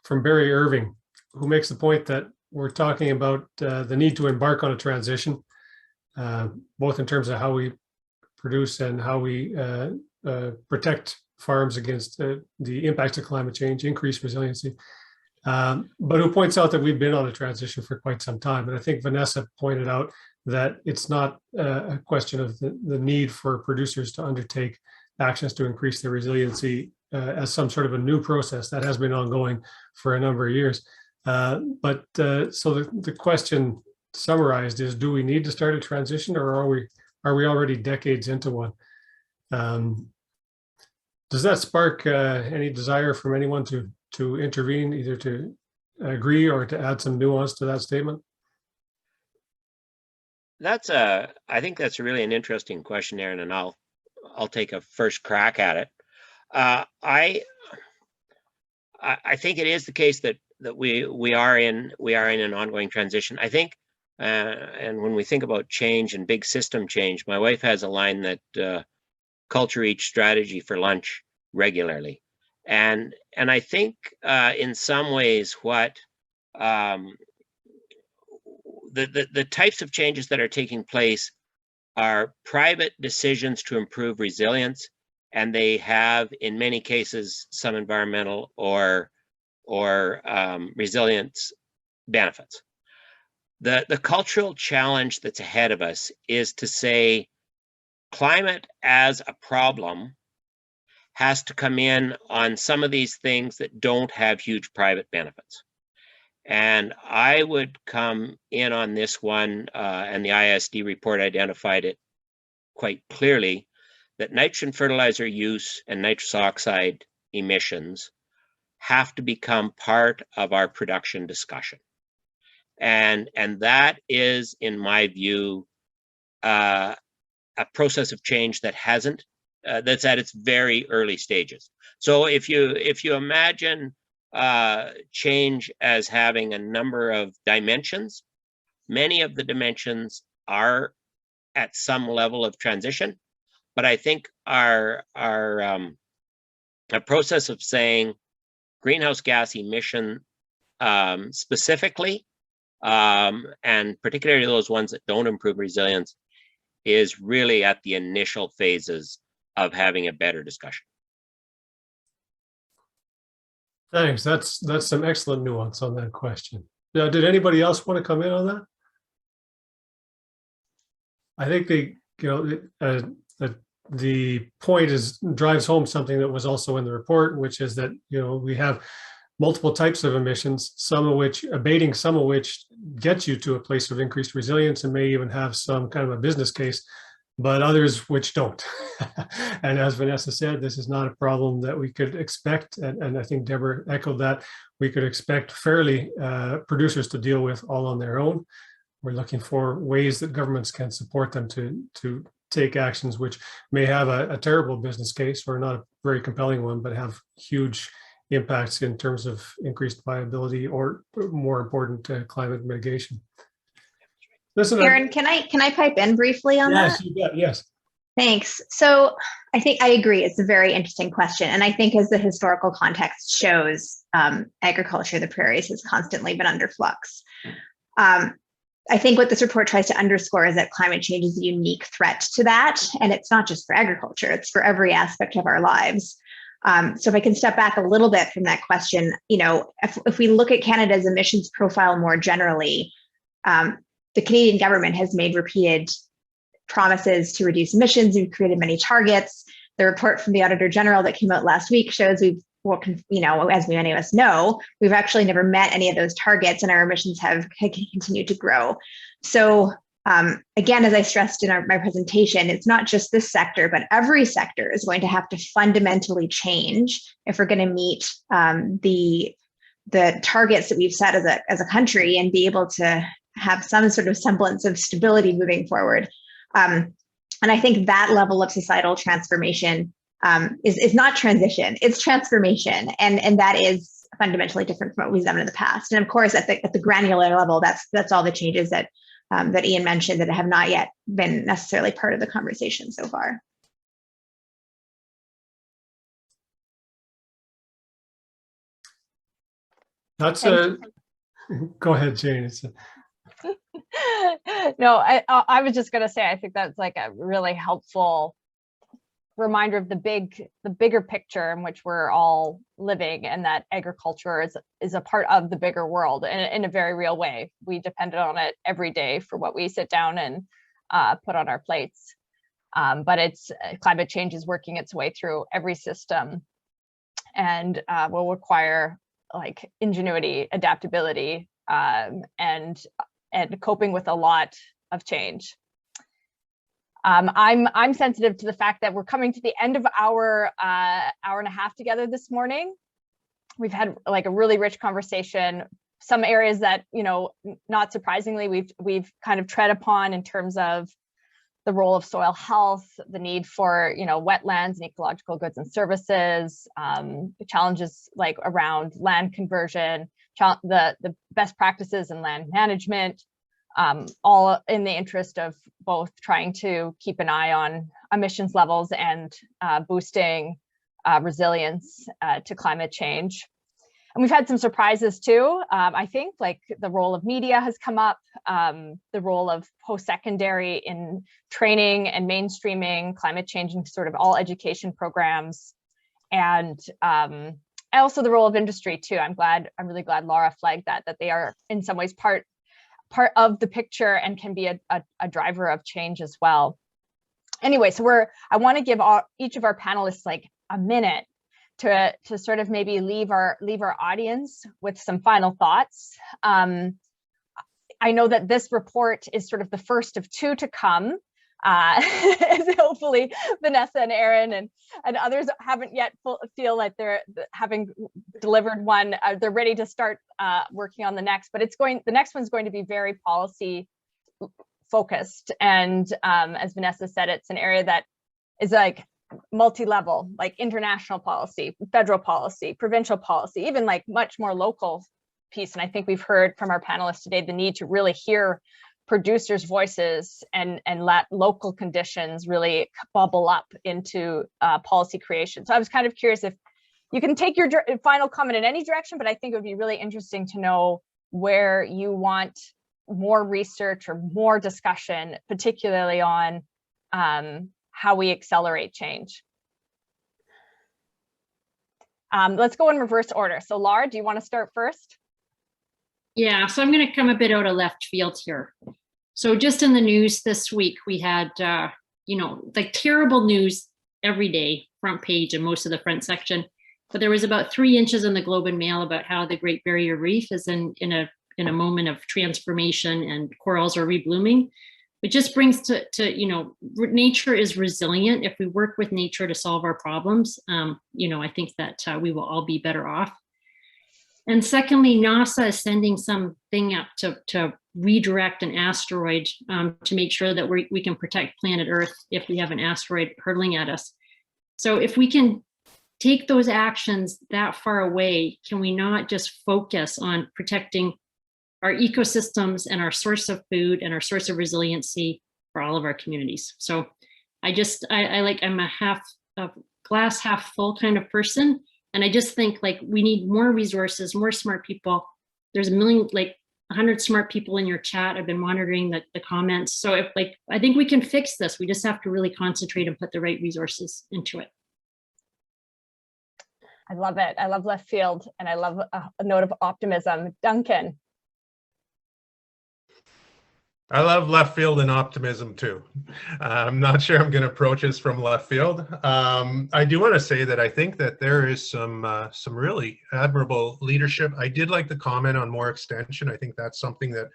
Barry Irving, who makes the point that we're talking about the need to embark on a transition, both in terms of how we produce and how we protect farms against the impacts of climate change, increase resiliency. But who points out that we've been on a transition for quite some time. And I think Vanessa pointed out that it's not a question of the need for producers to undertake actions to increase their resiliency as some sort of a new process that has been ongoing for a number of years. So the question summarized is, do we need to start a transition, or are we already decades into one? Does that spark any desire from anyone to intervene, either to agree or to add some nuance to that statement? I think that's really an interesting question, Aaron, and I'll take a first crack at it. I think it is the case that we are in an ongoing transition. I think, and when we think about change and big system change, my wife has a line that culture eats strategy for lunch regularly, and I think in some ways what the types of changes that are taking place are private decisions to improve resilience, and they have, in many cases, some environmental or resilience benefits. The cultural challenge that's ahead of us is to say climate as a problem has to come in on some of these things that don't have huge private benefits. And I would come in on this one, and the IISD report identified it quite clearly, that nitrogen fertilizer use and nitrous oxide emissions have to become part of our production discussion. And that is, in my view, a process of change that hasn't, that's at its very early stages. So if you imagine change as having a number of dimensions, many of the dimensions are at some level of transition, but I think a process of saying greenhouse gas emission specifically, and particularly those ones that don't improve resilience, is really at the initial phases of having a better discussion. Thanks. That's some excellent nuance on that question. Now, did anybody else want to come in on that? I think the point drives home something that was also in the report, which is that we have multiple types of emissions, abating some of which gets you to a place of increased resilience and may even have some kind of a business case, but others which don't. And as Vanessa said, this is not a problem that we could expect, and I think Deborah echoed that, we could expect fairly producers to deal with all on their own. We're looking for ways that governments can support them to take actions which may have a terrible business case or not a very compelling one, but have huge impacts in terms of increased viability or, more important, climate mitigation. Listen, Aaron, can I pipe in briefly on that? Yes, you bet. Yes. Thanks. So I think I agree. It's a very interesting question. And I think as the historical context shows, agriculture, the prairies has constantly been under flux. I think what this report tries to underscore is that climate change is a unique threat to that. And it's not just for agriculture, it's for every aspect of our lives. So if I can step back a little bit from that question, if we look at Canada's emissions profile more generally, the Canadian government has made repeated promises to reduce emissions. We've created many targets. The report from the Auditor General that came out last week shows as many of us know, we've actually never met any of those targets, and our emissions have continued to grow. So again, as I stressed in my presentation, it's not just this sector, but every sector is going to have to fundamentally change if we're going to meet the targets that we've set as a country and be able to have some sort of semblance of stability moving forward. And I think that level of societal transformation is not transition, it's transformation. And that is fundamentally different from what we've done in the past. And of course, at the granular level, that's all the changes that Ian mentioned that have not yet been necessarily part of the conversation so far. That's go ahead, Jane. No, I was just going to say, I think that's like a really helpful reminder of the bigger picture in which we're all living, and that agriculture is a part of the bigger world in a very real way. We depend on it every day for what we sit down and put on our plates. But climate change is working its way through every system, and will require like ingenuity, adaptability, and coping with a lot of change. I'm sensitive to the fact that we're coming to the end of our hour and a half together this morning. We've had like a really rich conversation. Some areas that, not surprisingly, we've kind of tread upon in terms of the role of soil health, the need for, wetlands and ecological goods and services, challenges like around land conversion, the best practices in land management, all in the interest of both trying to keep an eye on emissions levels and boosting resilience to climate change. And we've had some surprises too. I think like the role of media has come up, the role of post-secondary in training and mainstreaming climate change in sort of all education programs, and also the role of industry too. I'm really glad Laura flagged that they are in some ways part of the picture and can be a driver of change as well. Anyway, so I want to give each of our panelists like a minute to sort of maybe leave our audience with some final thoughts. I know that this report is sort of the first of two to come. hopefully Vanessa and Aaron and others haven't yet feel like they're having delivered one. They're ready to start working on the next, but the next one's going to be very policy focused. And as Vanessa said, it's an area that is like multi-level, like international policy, federal policy, provincial policy, even like much more local piece. And I think we've heard from our panelists today the need to really hear producers' voices and let local conditions really bubble up into policy creation. So I was kind of curious if you can take your final comment in any direction, but I think it would be really interesting to know where you want more research or more discussion, particularly on how we accelerate change. Let's go in reverse order. So Laura, do you want to start first? Yeah, so I'm going to come a bit out of left field here. So just in the news this week, we had, like terrible news every day, front page and most of the front section. But there was about 3 inches in the Globe and Mail about how the Great Barrier Reef is in a moment of transformation and corals are reblooming. It just brings to nature is resilient. If we work with nature to solve our problems, I think that we will all be better off. And secondly, NASA is sending something up to redirect an asteroid to make sure that we can protect planet Earth if we have an asteroid hurtling at us. So if we can take those actions that far away, can we not just focus on protecting our ecosystems and our source of food and our source of resiliency for all of our communities? So I'm a glass half full kind of person. And I just think like we need more resources, more smart people. There's 100 smart people in your chat. I've been monitoring the comments. So I think we can fix this. We just have to really concentrate and put the right resources into it. I love it. I love left field and I love a note of optimism. Duncan. I love left field and optimism too. I'm not sure I'm going to approach this from left field. I do want to say that I think that there is some really admirable leadership. I did like the comment on more extension. I think that's something that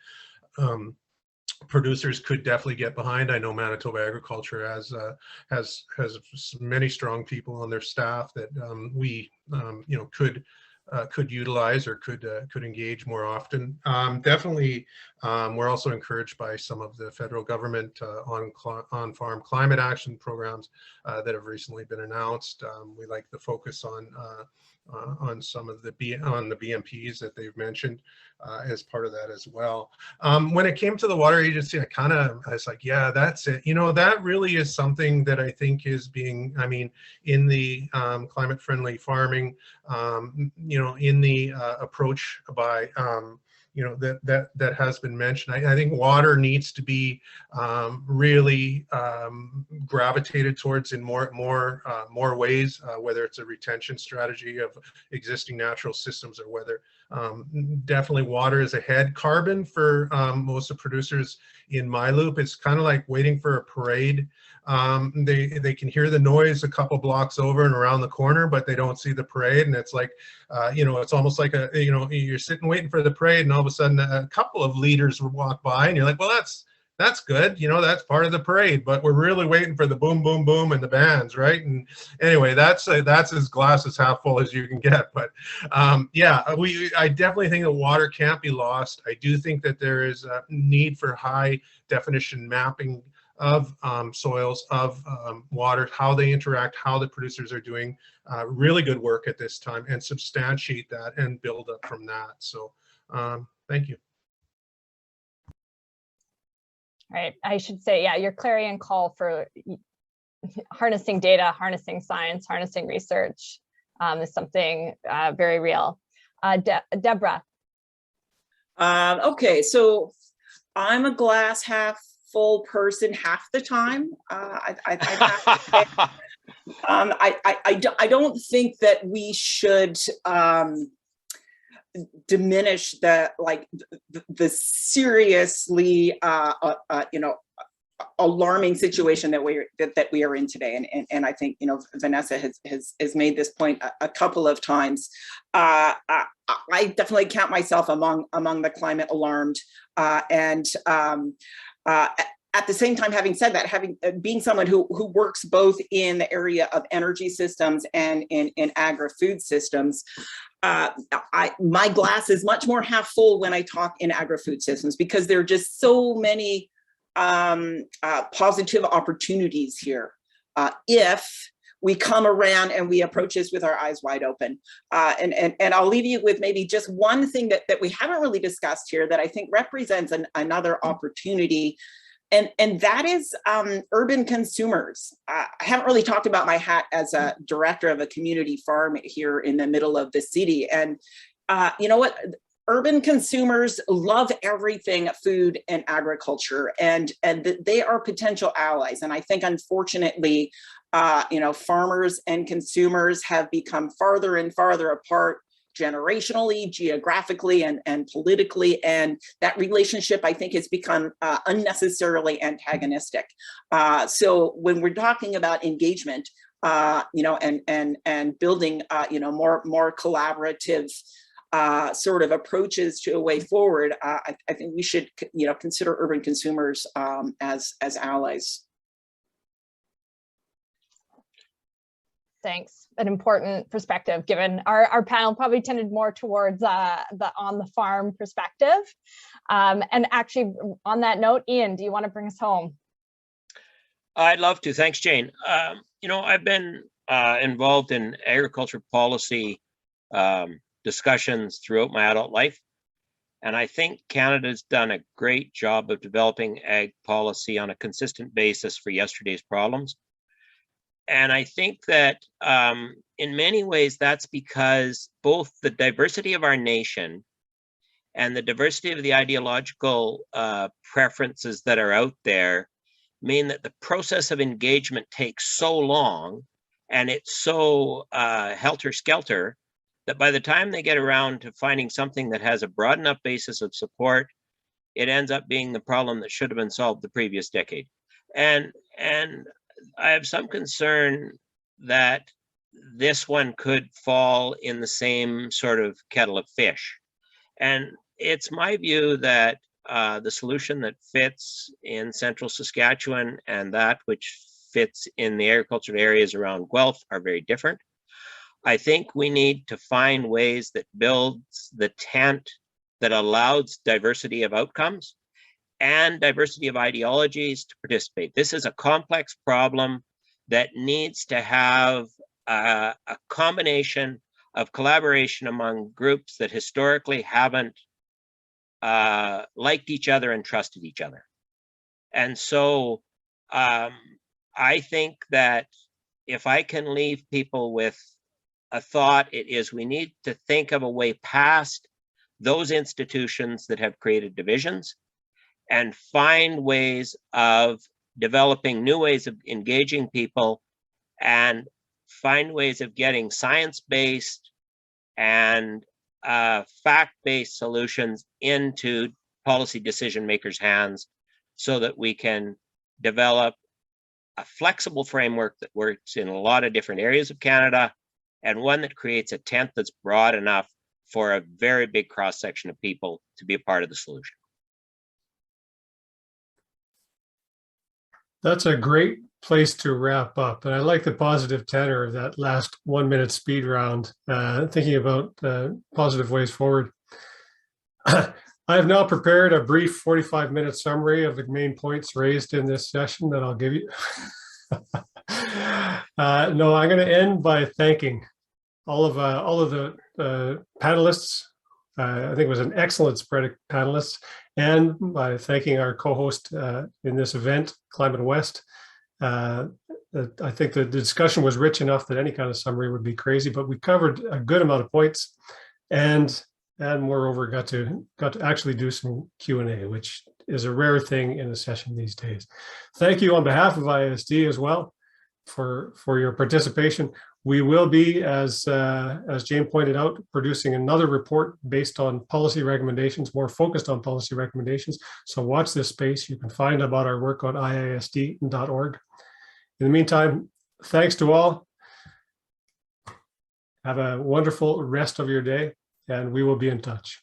producers could definitely get behind. I know Manitoba Agriculture has many strong people on their staff that we could utilize or could engage more often. Definitely, we're also encouraged by some of the federal government on-farm climate action programs that have recently been announced. We like the focus on some of the BMPs that they've mentioned as part of that as well. When it came to the water agency, I was like, yeah, that's it. That really is something that I think is being, in the climate friendly farming, in the approach by, that has been mentioned. I think water needs to be really gravitated towards in more ways, whether it's a retention strategy of existing natural systems or whether definitely water is ahead. Carbon for most of producers in my loop, it's kind of like waiting for a parade. They can hear the noise a couple blocks over and around the corner, but they don't see the parade. And it's like, it's almost like you're sitting waiting for the parade and all of a sudden a couple of leaders walk by and you're like, well, that's good. That's part of the parade, but we're really waiting for the boom, boom, boom and the bands, right? And anyway, that's as glass as half full as you can get. But I definitely think that water can't be lost. I do think that there is a need for high definition mapping of soils, of water, how they interact, how the producers are doing really good work at this time, and substantiate that and build up from that. So thank you. Right. I should say, yeah, your clarion call for harnessing data, harnessing science, harnessing research is something very real. Deborah. Okay, so I'm a glass half full person half the time. I don't think that we should diminish the seriously alarming situation that we are in today, and I think Vanessa has made this point a couple of times. I definitely count myself among the climate alarmed, and at the same time, having said that, being someone who works both in the area of energy systems and in agri-food systems, my glass is much more half full when I talk in agri-food systems, because there are just so many positive opportunities here if we come around and we approach this with our eyes wide open. And I'll leave you with maybe just one thing that we haven't really discussed here that I think represents another opportunity. And that is urban consumers. I haven't really talked about my hat as a director of a community farm here in the middle of the city. And you know what? Urban consumers love everything food and agriculture, and they are potential allies. And I think, unfortunately, you know, farmers and consumers have become farther and farther apart generationally, geographically, and politically, and that relationship, I think, has become unnecessarily antagonistic. So when we're talking about engagement, you know, and building, you know, more collaborative sort of approaches to a way forward, I think we should, you know, consider urban consumers as allies. Thanks. An important perspective, given our panel probably tended more towards the on the farm perspective. And actually, on that note, Ian, do you want to bring us home? I'd love to. Thanks, Jane. You know, I've been involved in agriculture policy discussions throughout my adult life. And I think Canada's done a great job of developing ag policy on a consistent basis for yesterday's problems. And I think that in many ways, that's because both the diversity of our nation and the diversity of the ideological preferences that are out there mean that the process of engagement takes so long and it's so helter-skelter that by the time they get around to finding something that has a broad enough basis of support, it ends up being the problem that should have been solved the previous decade. And I have some concern that this one could fall in the same sort of kettle of fish. And it's my view that the solution that fits in central Saskatchewan and that which fits in the agricultural areas around Guelph are very different. I think we need to find ways that builds the tent that allows diversity of outcomes and diversity of ideologies to participate. This is a complex problem that needs to have a combination of collaboration among groups that historically haven't liked each other and trusted each other. And so I think that if I can leave people with a thought, it is we need to think of a way past those institutions that have created divisions and find ways of developing new ways of engaging people and find ways of getting science-based and fact-based solutions into policy decision makers' hands so that we can develop a flexible framework that works in a lot of different areas of Canada and one that creates a tent that's broad enough for a very big cross-section of people to be a part of the solution. That's a great place to wrap up. And I like the positive tenor of that last 1 minute speed round, thinking about positive ways forward. I have now prepared a brief 45-minute summary of the main points raised in this session that I'll give you. No, I'm going to end by thanking all of the panelists. I think it was an excellent spread of panelists, and by thanking our co-host in this event, ClimateWest. I think the discussion was rich enough that any kind of summary would be crazy, but we covered a good amount of points, and moreover got to actually do some Q&A, which is a rare thing in a session these days. Thank you on behalf of IISD as well for your participation. We will be, as Jane pointed out, producing another report based on policy recommendations, more focused on policy recommendations. So watch this space. You can find about our work on IISD.org. In the meantime, thanks to all. Have a wonderful rest of your day, and we will be in touch.